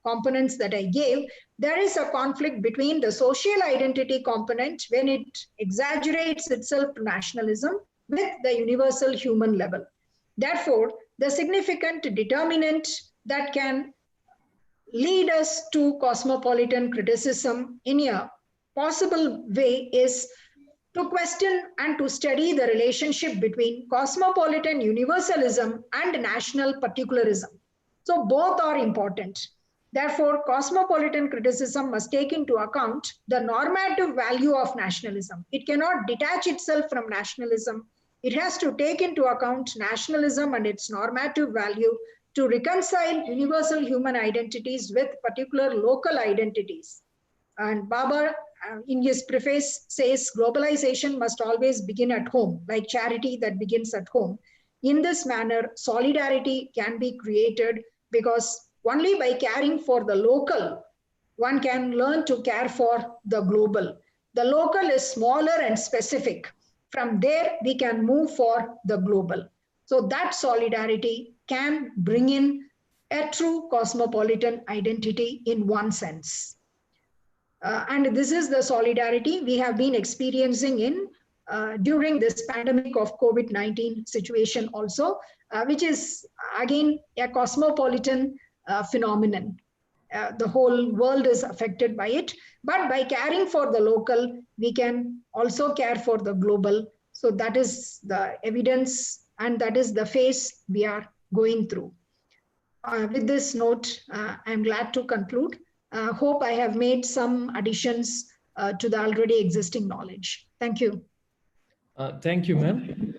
components that I gave, there is a conflict between the social identity component when it exaggerates itself to nationalism with the universal human level. Therefore, the significant determinant that can lead us to cosmopolitan criticism in a possible way is to question and to study the relationship between cosmopolitan universalism and national particularism. So both are important. Therefore, cosmopolitan criticism must take into account the normative value of nationalism. It cannot detach itself from nationalism. It has to take into account nationalism and its normative value to reconcile universal human identities with particular local identities. And Prabahar, in his preface, says globalization must always begin at home, like charity that begins at home. In this manner, solidarity can be created, because only by caring for the local, one can learn to care for the global. The local is smaller and specific. From there, we can move for the global. So that solidarity can bring in a true cosmopolitan identity in one sense. And this is the solidarity we have been experiencing in during this pandemic of COVID-19 situation also, which is again a cosmopolitan phenomenon. The whole world is affected by it, but by caring for the local, we can also care for the global. So that is the evidence, and that is the phase we are going through. With this note, I'm glad to conclude. Hope I have made some additions to the already existing knowledge. Thank you. Thank you, ma'am.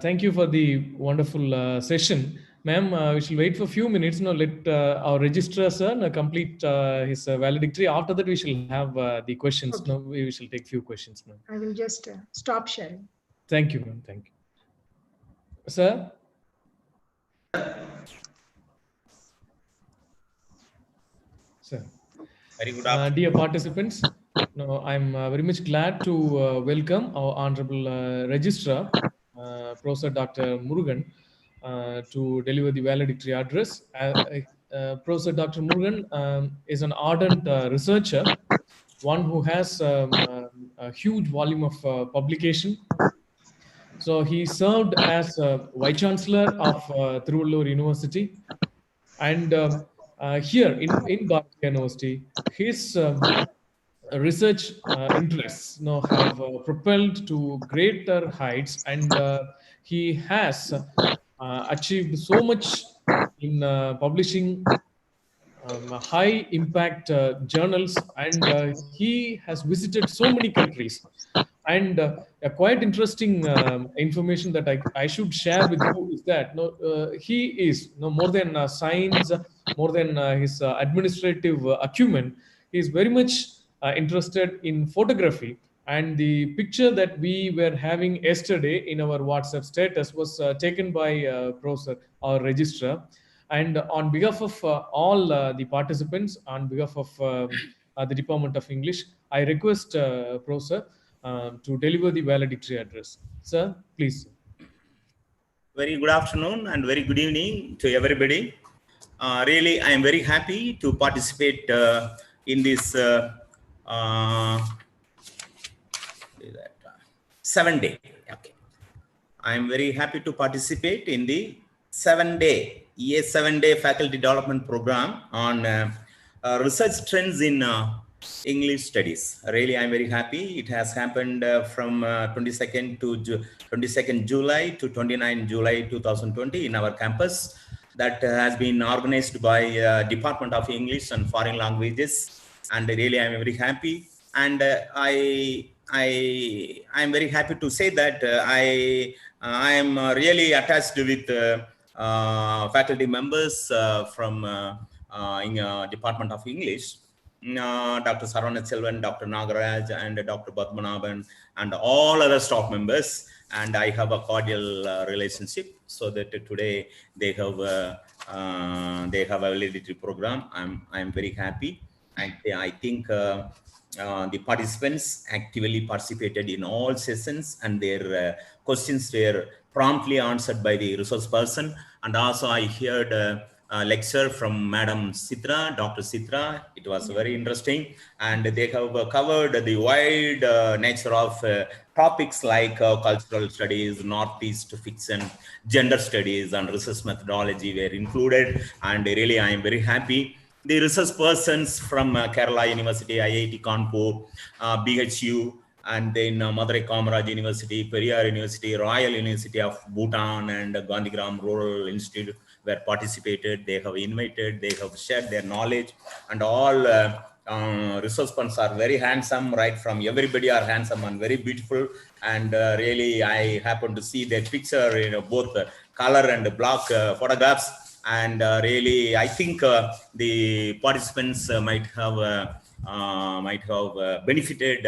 Thank you for the wonderful session. Ma'am, we shall wait for a few minutes. Now, let our registrar, sir, complete his valedictory. After that, we shall have the questions. Okay. Now, we shall take few questions now. I will just stop sharing. Thank you, ma'am. Thank you. Sir? Sir. Very good afternoon. Dear participants, No, I'm very much glad to welcome our Honorable Registrar, Professor Dr. Murugan, to deliver the valedictory address. Professor Dr. Murugan is an ardent researcher, one who has a huge volume of publication. So he served as Vice Chancellor of Tiruvallur University, and here in Bharati University, his research interests have propelled to greater heights, and he has achieved so much in publishing high impact journals, and he has visited so many countries. And a quite interesting information that I should share with you is that he is more than science, more than his administrative acumen. He is very much interested in photography, and the picture that we were having yesterday in our WhatsApp status was taken by Professor, our registrar. And on behalf of all the participants, on behalf of the Department of English, I request Professor to deliver the valedictory address. Sir, please. Very good afternoon and very good evening to everybody. Really, I am very happy to participate in this 7-day. Okay. I am very happy to participate in the 7-day faculty development program on research trends in English studies. Really, I'm very happy. It has happened from 22nd July to 29 July 2020 in our campus. That has been organized by Department of English and Foreign Languages, and really I'm very happy. And I'm very happy to say that I am really attached with faculty members from Department of English. Dr. Saravana Selvan, Dr. Nagaraj, and Dr. Badmanabhan, and all other staff members. And I have a cordial relationship, so that today they have a validity program. I'm very happy, and I think the participants actively participated in all sessions, and their questions were promptly answered by the resource person. And also I heard a lecture from Madam Sitra, Dr. Sitra. It was very interesting, and they have covered the wide nature of topics like cultural studies, Northeast fiction, gender studies, and research methodology were included. And really, I am very happy. The research persons from Kerala University, IIT Kanpur, BHU, and then Madurai Kamaraj University, Periyar University, Royal University of Bhutan, and Gandhigram Rural Institute were participated. They have invited, they have shared their knowledge, and all resource persons are very handsome, right from everybody are handsome and very beautiful. And really, I happen to see their picture, both color and block photographs. And really, I think the participants might have benefited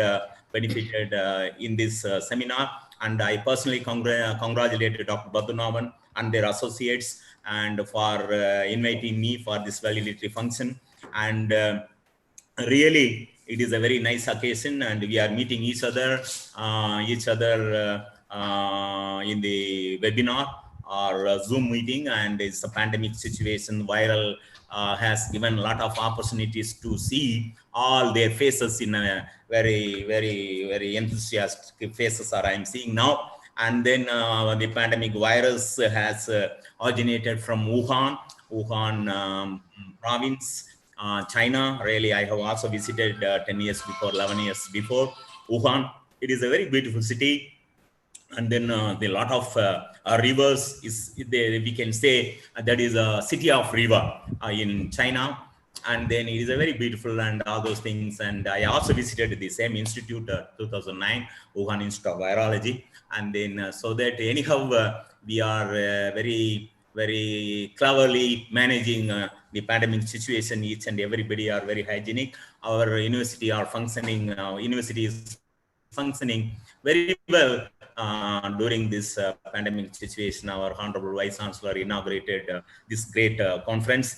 in this seminar. And I personally congratulate Dr. Badhunavan and their associates, and for inviting me for this validity function. And really, it is a very nice occasion, and we are meeting each other in the webinar or Zoom meeting. And it's a pandemic situation. Viral has given a lot of opportunities to see all their faces in a very, very, very enthusiastic faces are I'm seeing now. And then the pandemic virus has originated from Wuhan province, China. Really, I have also visited 10 years before, 11 years before Wuhan. It is a very beautiful city. And then the lot of rivers is there, we can say that is a city of river in China. And then it is a very beautiful and all those things. And I also visited the same institute 2009, Wuhan Institute of Virology. And then so that anyhow we are very, very cleverly managing the pandemic situation. Each and everybody are very hygienic. Our university are functioning, university is functioning very well during this pandemic situation. Our Honorable Vice Chancellor inaugurated this great conference.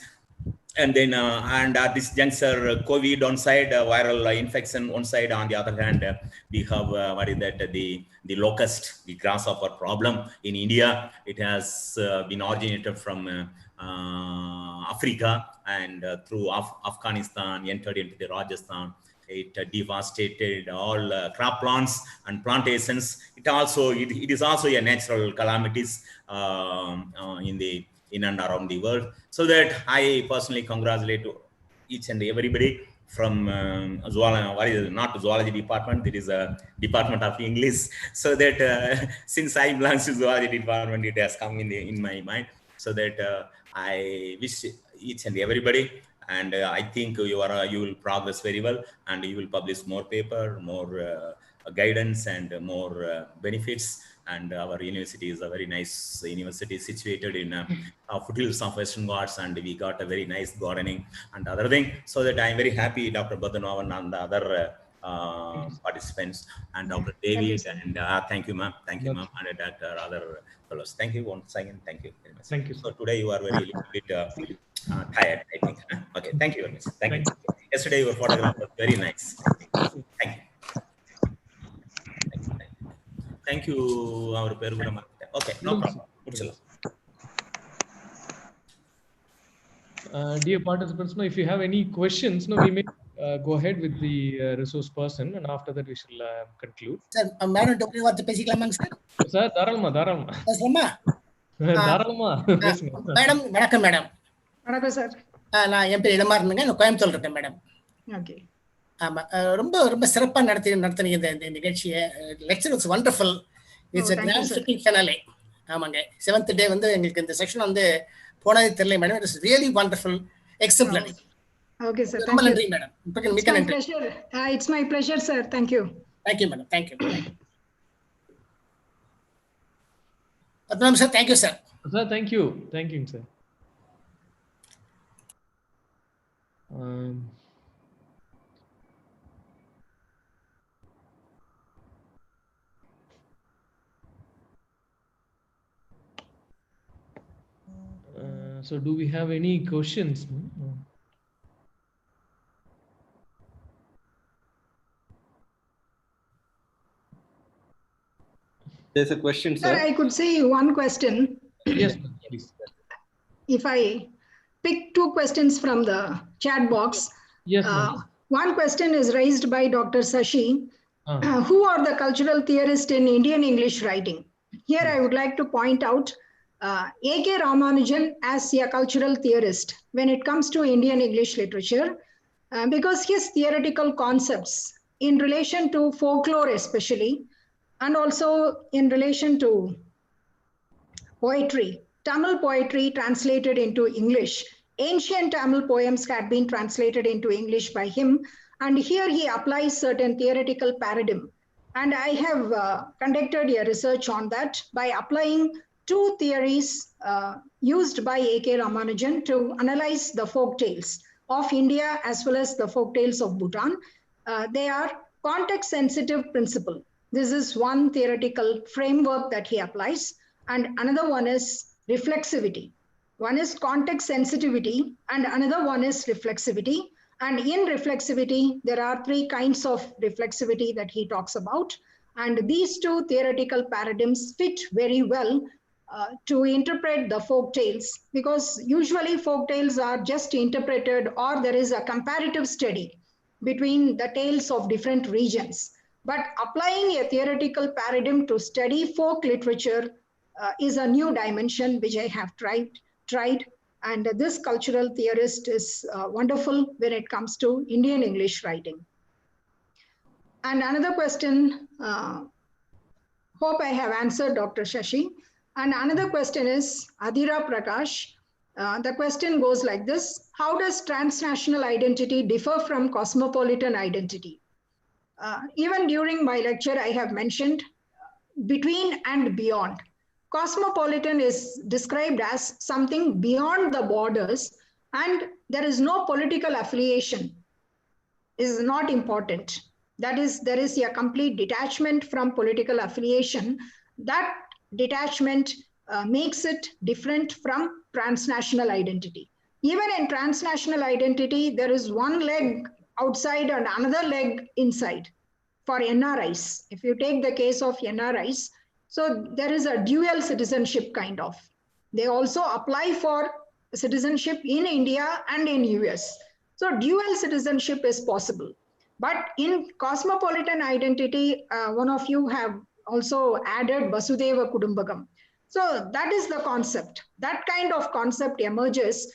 and then and this juncture, COVID on side, viral infection on side. On the other hand, we have what is that, the locust, the grasshopper problem in India. It has been originated from Africa, and through Afghanistan entered into the Rajasthan. It devastated all crop plants and plantations. It is also a natural calamities in and around the world. So that I personally congratulate each and everybody from not zoology department, there is a department of English. So that since I belong to zoology department, it has come in my mind. So that I wish each and everybody, and I think you will progress very well, and you will publish more paper, more guidance, and more benefits. And our university is a very nice university situated in foothills of Western Ghats, and we got a very nice gardening and other thing. So that I am very happy, Dr. Badhanavan and the other participants, and Dr. David, and thank you, ma'am. Thank you, ma'am, and Dr. other fellows. Thank you once again. Thank you very much. Thank you. So today you are very tired, I think. Okay, thank you very much. Thank you. Yesterday your photograph was very nice. Thank you. Thank you, our Perugura. Okay, no problem. Dear participants, if you have any questions, we may go ahead with the resource person, and after that we shall conclude. Sir, madam, don't you want to பேசிக்கலாமாங்க sir? Sir, தாராளமா. பேசலாமா? தாராளமா பேசுங்க. Madam, வணக்கம் madam. வணக்கம் sir. நான் என் பேர் இடமா இருந்தேங்க, நான் கோயம்புத்தூர்ல இருக்கேன் மேடம். ஓகே. ஆமா, ரொம்ப சிறப்பா நடத்தினீங்க இந்த நிகழ்ச்சியை. Lecture was wonderful. It's a grand fitting finale. ஆமாங்க, 7th டே வந்து எங்களுக்கு இந்த செக்ஷன் வந்து போனதே தெரியல madam. It is really wonderful, exceptional. Okay sir, ரொம்ப நன்றி மேடம். மிக்க நன்றி. It's my pleasure sir. Thank you. Thank you madam. Thank you. Padmanabhan sir, thank you sir. Sir, thank you sir. So do we have any questions? There's a question, sir. Sir, I could say one question. Yes, please. If I pick two questions from the chat box. Yes. One question is raised by Dr. Sashi. Who are the cultural theorists in Indian English writing? Here I would like to point out A.K. Ramanujan as a cultural theorist when it comes to Indian English literature, because his theoretical concepts in relation to folklore especially, and also in relation to poetry, Tamil poetry translated into English. Ancient Tamil poems had been translated into English by him, and here he applies certain theoretical paradigm. And I have conducted a research on that by applying two theories used by A.K. Ramanujan to analyze the folk tales of India as well as the folk tales of Bhutan. They are context-sensitive principle. This is one theoretical framework that he applies. And another one is reflexivity. One is context sensitivity and another one is reflexivity. And in reflexivity, there are three kinds of reflexivity that he talks about. And these two theoretical paradigms fit very well to interpret the folk tales, because usually folk tales are just interpreted or there is a comparative study between the tales of different regions. But applying a theoretical paradigm to study folk literature is a new dimension which I have tried. And this cultural theorist is wonderful when it comes to Indian English writing. And another question, hope I have answered Dr. Shashi. And another question is Adira Prakash. The question goes like this: how does transnational identity differ from cosmopolitan identity? Even during my lecture, I have mentioned between and beyond. Cosmopolitan is described as something beyond the borders, and there is no political affiliation. It is not important. That is, there is a complete detachment from political affiliation. That detachment makes it different from transnational identity. Even in transnational identity, there is one leg outside and another leg inside for NRIs. If you take the case of NRIs, so there is a dual citizenship kind of. They also apply for citizenship in India and in US. So dual citizenship is possible. But in cosmopolitan identity, one of you have also added Vasudeva Kudumbakam. So that is the concept. That kind of concept emerges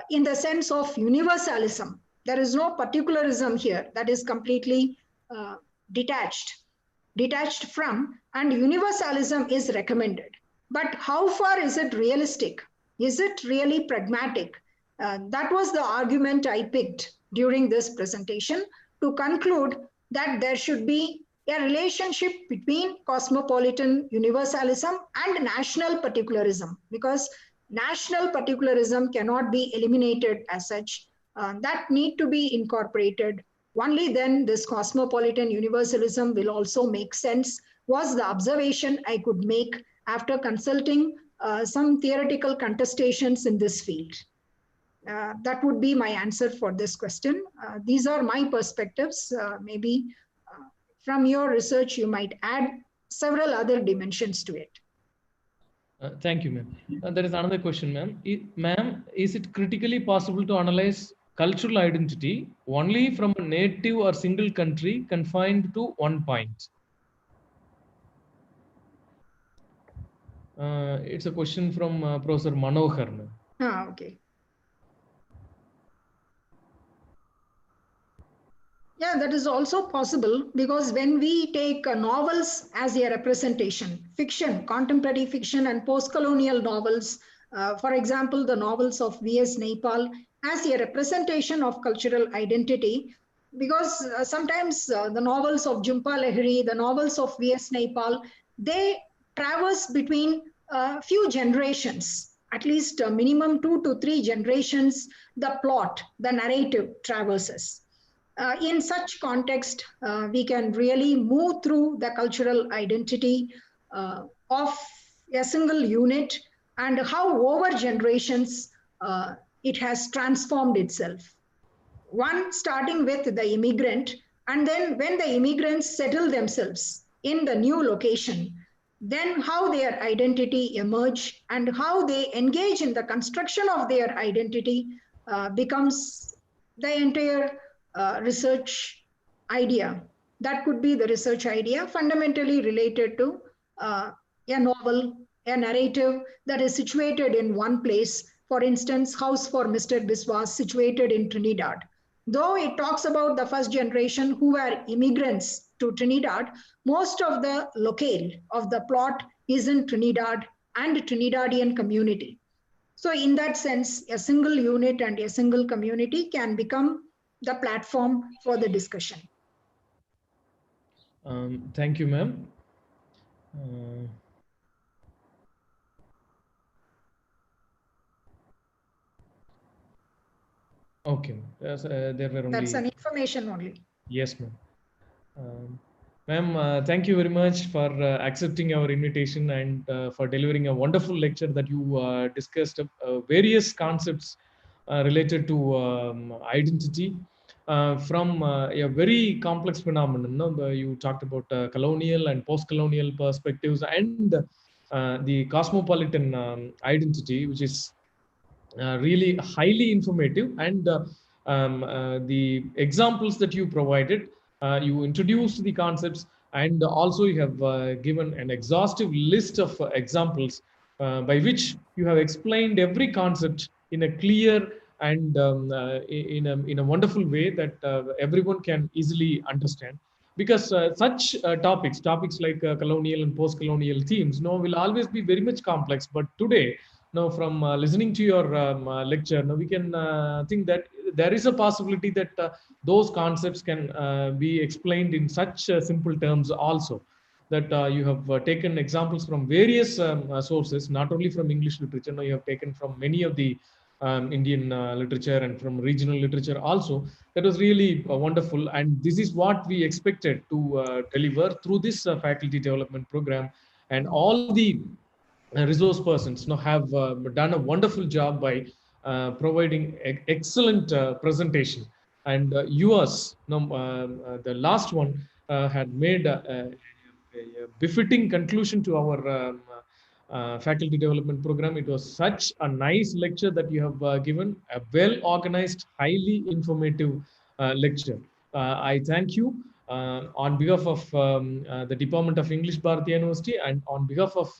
in the sense of universalism. There is no particularism here. That is completely detached from, and universalism is recommended. But how far is it realistic? Is it really pragmatic? That was the argument I picked during this presentation to conclude that there should be a relationship between cosmopolitan universalism and national particularism, because national particularism cannot be eliminated as such. That need to be incorporated. Only then this cosmopolitan universalism will also make sense, was the observation I could make after consulting some theoretical contestations in this field. That would be my answer for this question. These are my perspectives. Maybe from your research, you might add several other dimensions to it. Thank you, ma'am. There is another question, ma'am. Ma'am, is it critically possible to analyze cultural identity only from a native or single country confined to one point? It's a question from Professor Manohar, ma'am. Okay. Yeah, that is also possible, because when we take novels as a representation, fiction, contemporary fiction and post-colonial novels, for example, the novels of V.S. Naipaul as a representation of cultural identity, because sometimes the novels of Jhumpa Lahiri, the novels of V.S. Naipaul, they traverse between a few generations, at least a minimum 2 to 3 generations, the plot, the narrative traverses. In such context, we can really move through the cultural identity of a single unit and how over generations it has transformed itself. One, starting with the immigrant, and then when the immigrants settle themselves in the new location, then how their identity emerge and how they engage in the construction of their identity becomes the entire research idea. That could be the research idea, fundamentally related to a novel, a narrative that is situated in one place. For instance, House for Mr. Biswas, situated in Trinidad. Though it talks about the first generation who were immigrants to Trinidad, most of the locale of the plot is in Trinidad and Trinidadian community. So in that sense, a single unit and a single community can become the platform for the discussion. Thank you, ma'am. Okay, there were only... That's an information only. Yes, ma'am. Ma'am, thank you very much for accepting our invitation and for delivering a wonderful lecture that you discussed various concepts related to identity from a very complex phenomenon. No? You talked about colonial and post-colonial perspectives and the cosmopolitan identity, which is really highly informative, and the examples that you provided, you introduced the concepts, and also you have given an exhaustive list of examples by which you have explained every concept in a clear and in a wonderful way that everyone can easily understand. Because such topics like colonial and post-colonial themes, will always be very much complex. But today, now, from listening to your lecture, now we can think that there is a possibility that those concepts can be explained in such simple terms also. That you have taken examples from various sources, not only from English literature, now you have taken from many of the Indian literature and from regional literature also. That was really wonderful. And this is what we expected to deliver through this faculty development program. And all the resource persons have done a wonderful job by providing excellent presentation. And yours, the last one, had made a befitting conclusion to our faculty development program. It was such a nice lecture that you have given, a well organized, highly informative lecture. I thank you on behalf of the Department of English, Bharati University, and on behalf of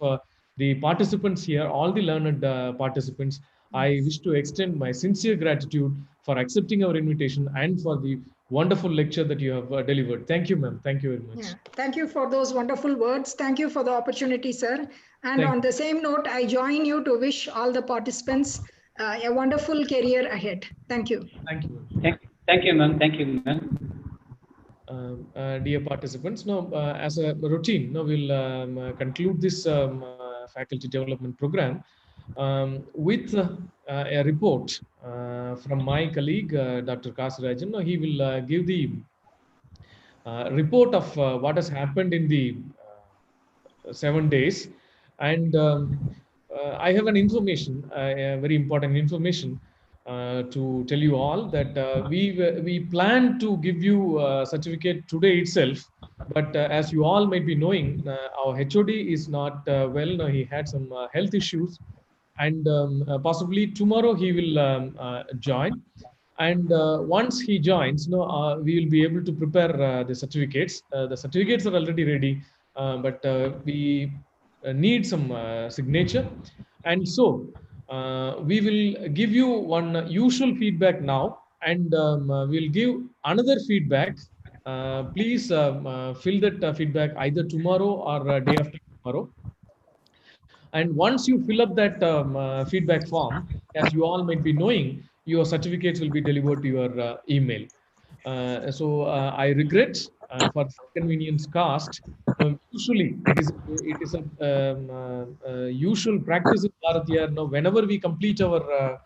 the participants here, all the learned participants. I wish to extend my sincere gratitude for accepting our invitation and for the wonderful lecture that you have delivered. Thank you, ma'am. Thank you very much. Yeah. Thank you for those wonderful words. Thank you for the opportunity, sir. And Thank on you. the same note, I join you to wish all the participants a wonderful career ahead. Thank you. Thank you. Thank you, ma'am. Thank you, ma'am. Dear participants, now as a routine, now we'll conclude this faculty development program with a report from my colleague, Dr. Kasirajan. Now he will give the report of what has happened in the 7 days. And I have an information, very important information to tell you all that we plan to give you a certificate today itself. But as you all might be knowing, our HOD is not well. Now he had some health issues, and possibly tomorrow he will join. And once he joins, we will be able to prepare the certificates. The certificates are already ready, but we need some signature. And so we will give you one usual feedback now, and we'll give another feedback. Please fill that feedback either tomorrow or day after tomorrow. And once you fill up that feedback form, as you all might be knowing, your certificates will be delivered to your email. So I regret for inconvenience cost. Usually, it is a usual practice in Bharatiya. Now, whenever we complete our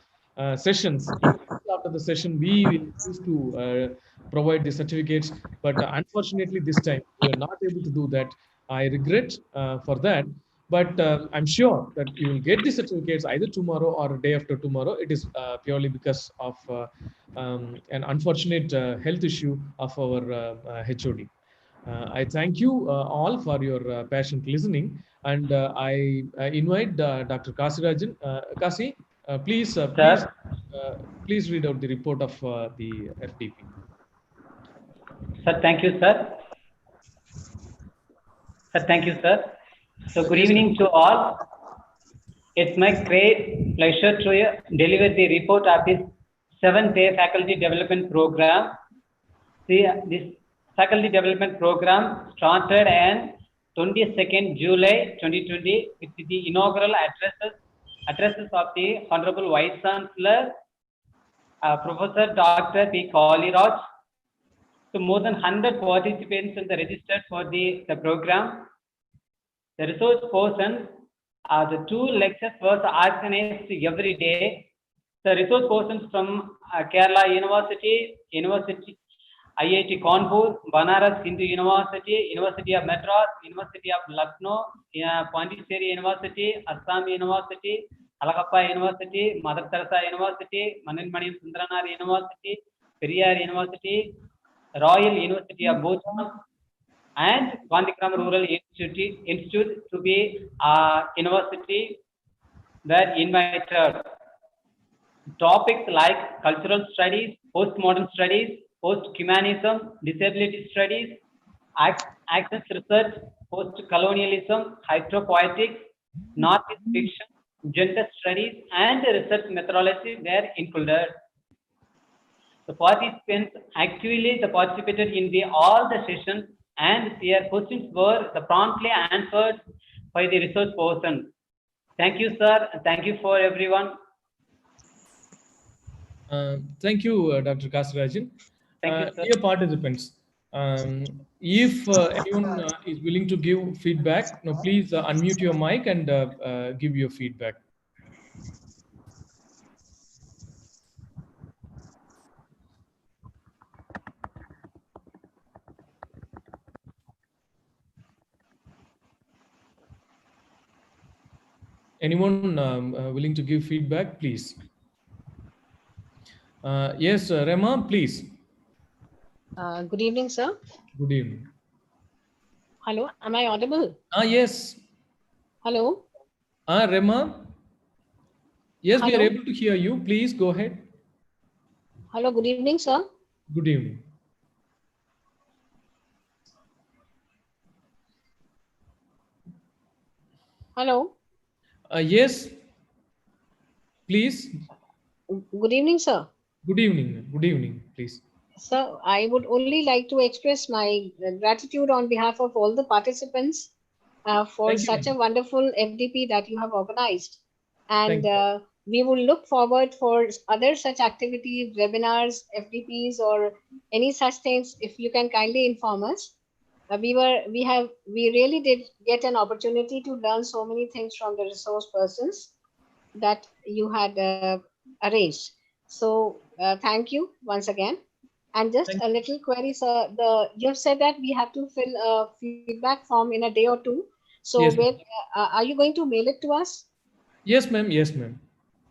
sessions, after the session, we used to provide the certificates. But unfortunately, this time we are not able to do that. I regret for that. But I'm sure that you will get the certificates either tomorrow or day after tomorrow. It is purely because of an unfortunate health issue of our HOD. I thank you all for your patient listening, and I invite Dr. Kasirajan. Kasi, please read out the report of the FDP. Sir, thank you, sir. Sir, thank you, sir. So, good evening to all. It's my great pleasure to deliver the report of this 7th-day faculty development program. See, this faculty development program started on 22nd July 2020 with the inaugural addresses of the Honorable Vice Chancellor, Professor Dr. P. Kaliraj. So, more than 100 participants in the registered for the program. The resource person, the 2 lectures were organized every day. The resource persons from Kerala University, IIT Kanpur, Banaras Hindu University, University of Madras, University of Lucknow, Pondicherry University, Assam University, Alagappa University, Mother Teresa University, Manilmani Sundranar University, Periyar University, Royal University of Bhutan, and Gandhikram Rural Institute to be university were invited. Topics like cultural studies, postmodern studies, post-humanism, disability studies, access research, post-colonialism, hydropoetics, Northeast fiction, gender studies, and research methodology were included. The participants actively participated in all the sessions, and their questions were promptly answered by the resource person. Thank you, sir. Thank you for everyone. Thank you, Dr. Kasirajan. Thank you, sir. Dear participants, if anyone is willing to give feedback, please unmute your mic and give your feedback. Anyone willing to give feedback, please? Yes, Rema, please. Good evening, sir. Good evening. Hello, am I audible? Yes. Hello. Rema. Yes, we are Hello. able to hear you. Please go ahead. Hello, good evening, sir. Good evening. Hello. Yes. Please. Good evening, sir. Good evening. Good evening, please. Sir, I would only like to express my gratitude on behalf of all the participants for Thank you, such a ma'am. wonderful FDP that you have organized. Thank And we will look forward for other such activities, webinars, FDPs, or any such things. If you can kindly inform us. We really did get an opportunity to learn so many things from the resource persons that you had arranged. So thank you once again. And just Thank a little query, sir. You have said that we have to fill a feedback form in a day or two. So Yes, ma'am. are you going to mail it to us? Yes, ma'am. Yes, ma'am.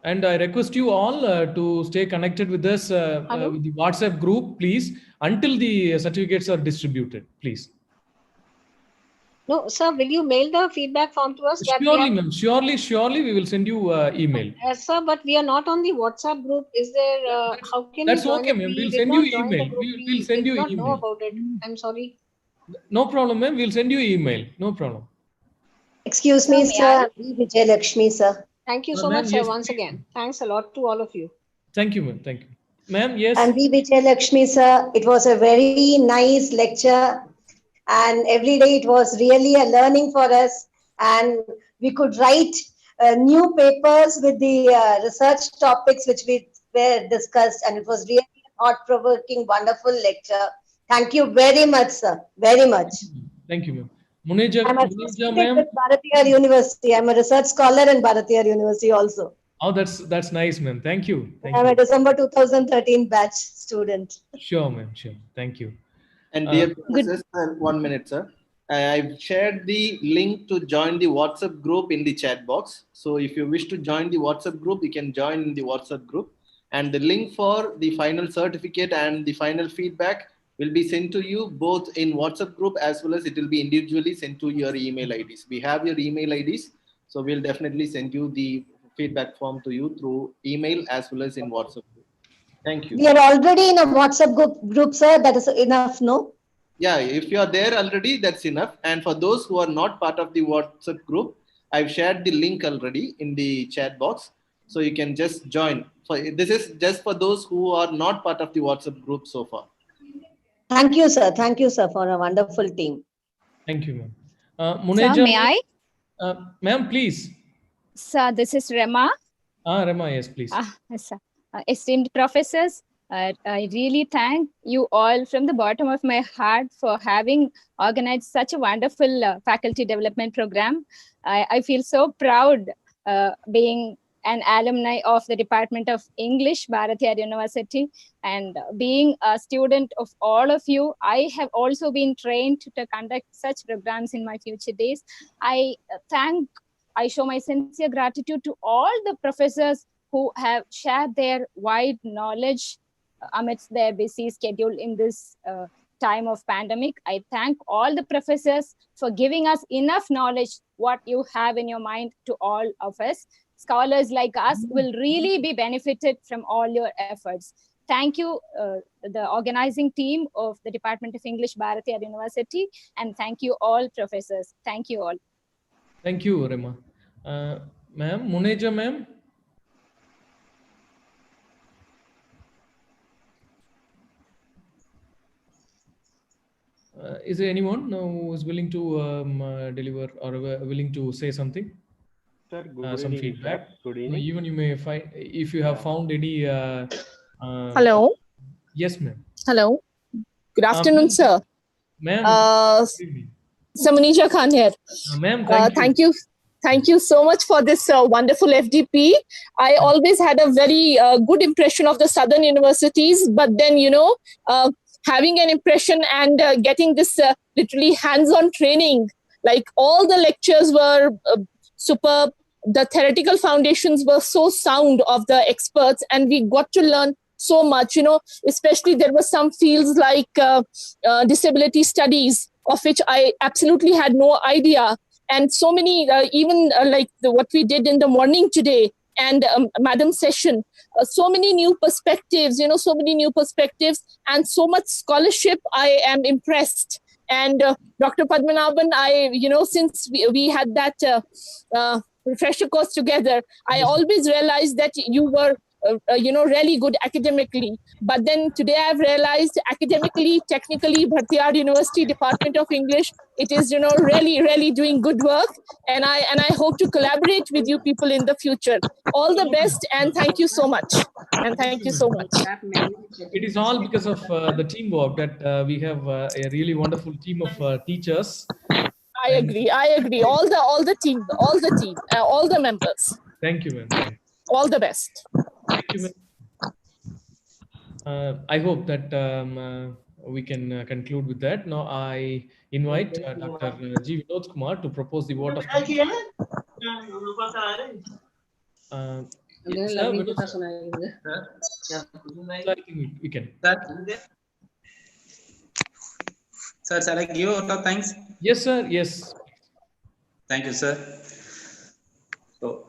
And I request you all to stay connected with us with the WhatsApp group, please, until the certificates are distributed, please. No, sir. Will you mail the feedback form to us that we Surely, have? ma'am. Surely, we will send you email. Sir, but we are not on the WhatsApp group. Is there? How can we That's join okay, it? ma'am. We We'll did send you not join the email. group. We'll We send did you not know email. about it. I'm sorry. No problem, ma'am. We'll send you email. No problem. Excuse me, sir. Vijay Lakshmi, sir. Thank you so Ma'am, much, sir. yes, Once please. again, thanks a lot to all of you. Thank you, ma'am. Thank you. Ma'am, yes. And Vijay Lakshmi, sir. It was a very nice lecture. And every day it was really a learning for us. And we could write new papers with the research topics which we were discussed. And it was really a thought-provoking, wonderful lecture. Thank you very much, sir. Very much. Thank you, ma'am. Muneja, I'm Muneja, associated ma'am. with Bharatiyar University. I'm a research scholar in Bharatiyar University also. Oh, that's nice, ma'am. Thank you. Thank I'm you. a December 2013 batch student. Sure, ma'am. Sure. Thank you. And dear professors, 1 minute, sir. I've shared the link to join the WhatsApp group in the chat box. So if you wish to join the WhatsApp group, you can join the WhatsApp group. And the link for the final certificate and the final feedback will be sent to you both in WhatsApp group as well as it will be individually sent to your email IDs. We have your email IDs. So we'll definitely send you the feedback form to you through email as well as in WhatsApp group. Thank you. We are already in a WhatsApp group, sir. That is enough, no? Yeah, if you are there already, that's enough. And for those who are not part of the WhatsApp group, I've shared the link already in the chat box. So you can just join. This is just for those who are not part of the WhatsApp group so far. Thank you, sir. Thank you, sir, for a wonderful team. Thank you, ma'am. Muneja, Sir, may I? Ma'am, please. Sir, this is Rema. Rema, yes, please. Yes, sir. Esteemed professors, I really thank you all from the bottom of my heart for having organized such a wonderful faculty development program. I feel so proud being an alumni of the Department of English, Bharatiyar University, and being a student of all of you. I have also been trained to conduct such programs in my future days. I show my sincere gratitude to all the professors who have shared their wide knowledge amidst their busy schedule in this time of pandemic. I thank all the professors for giving us enough knowledge what you have in your mind to all of us. Scholars like us will really be benefited from all your efforts. Thank you, the organizing team of the Department of English, Bharatiyar University, and thank you all professors. Thank you all. Thank you, Rema. Ma'am, Muneja, ma'am. Is there anyone who is willing to deliver or willing to say something? Sir, good some evening, feedback. sir. Good evening. Even you may find if you have found any. Hello. Yes, ma'am. Hello. Good afternoon, sir. Ma'am. Samanija Khan here. Ma'am, thank you. Thank you so much for this wonderful FDP. I always had a very good impression of the Southern universities, but then, having an impression and getting this literally hands-on training, like all the lectures were superb. The theoretical foundations were so sound of the experts, and we got to learn so much, especially there were some fields like disability studies, of which I absolutely had no idea. And so many, even like what we did in the morning today, and Madam's session, so many new perspectives, so many new perspectives, and so much scholarship. I am impressed. And Dr. Padmanabhan, since we had that refresher course together, I always realized that you were really good academically. But then today I've realized academically, technically, Bhartiyar University Department of English, it is, really, really doing good work. And I hope to collaborate with you people in the future. All the best, and thank you so much. And thank you so much. It is all because of the teamwork that we have a really wonderful team of teachers. I agree. All the team, all the members. Thank you, ma'am. Thank you. All the best. Thank you, ma'am. I hope that we can conclude with that. Now I invite Dr. G. Vinod Kumar to propose the vote of thanks. Sir, I think we can. Sir, shall I give a vote of thanks? Yes, sir. Yes. Thank you, sir. So,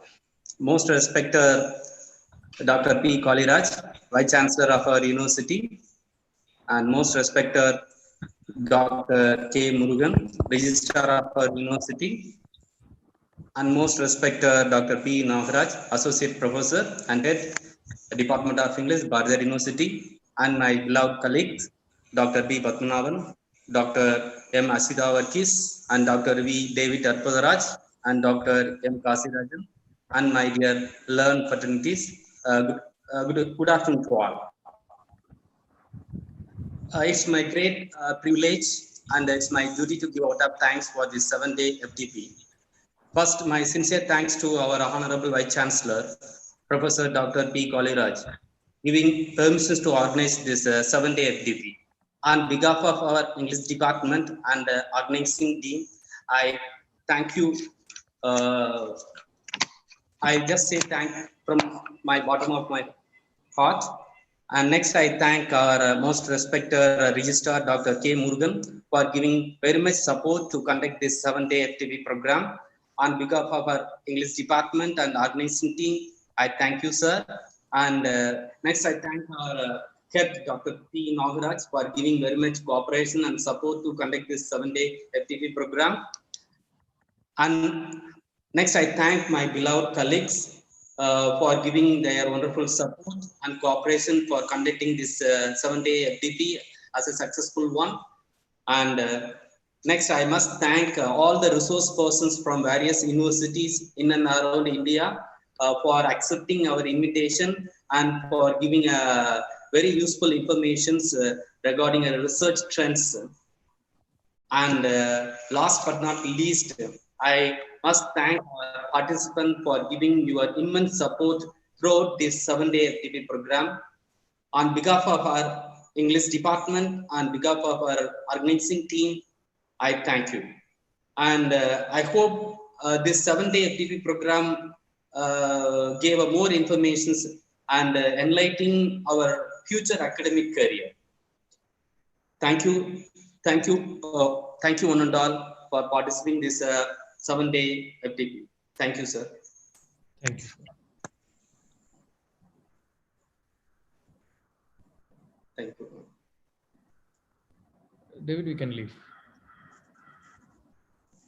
most respected Dr. P. Kaliraj, Vice Chancellor of our university, and most respected Dr. K. Murugan, Registrar of our university, and most respected Dr. P. Nagaraj, Associate Professor and Head, Department of English, Bharatiya University, and my beloved colleagues, Dr. B. Padmanabhan, Dr. M. Asida Varkis, and Dr. V. David Arpadaraj, and Dr. M. Kasirajan, and my dear learned fraternities. Good afternoon to all. It's my great privilege and it's my duty to give out of thanks for this 7-day FDP. First, my sincere thanks to our Honorable Vice Chancellor, Professor Dr. P. Kaliraj, giving permissions to organize this 7-day FDP. On behalf of our English department and organizing team, I thank you. I just say thank from my bottom of my heart. And next, I thank our most respected Registrar, Dr. K. Murugan, for giving very much support to conduct this 7-day FTP program. On behalf of our English department and organizing team, I thank you, sir. And next, I thank our head, Dr. P. Nagaraj, for giving very much cooperation and support to conduct this 7-day FTP program. And next, I thank my beloved colleagues for giving their wonderful support and cooperation for conducting this 7-day FDP as a successful one. And next, I must thank all the resource persons from various universities in and around India for accepting our invitation and for giving very useful information regarding research trends. And last but not least, I must thank our participants for giving your immense support throughout this 7-day FTP program. On behalf of our English department, on behalf of our organizing team, I thank you. And I hope this 7-day FTP program gave more information and enlightening our future academic career. Thank you. Thank you. Thank you one and all for participating in this 7-day FTP. Thank you, sir. Thank you. Thank you. David, we can leave.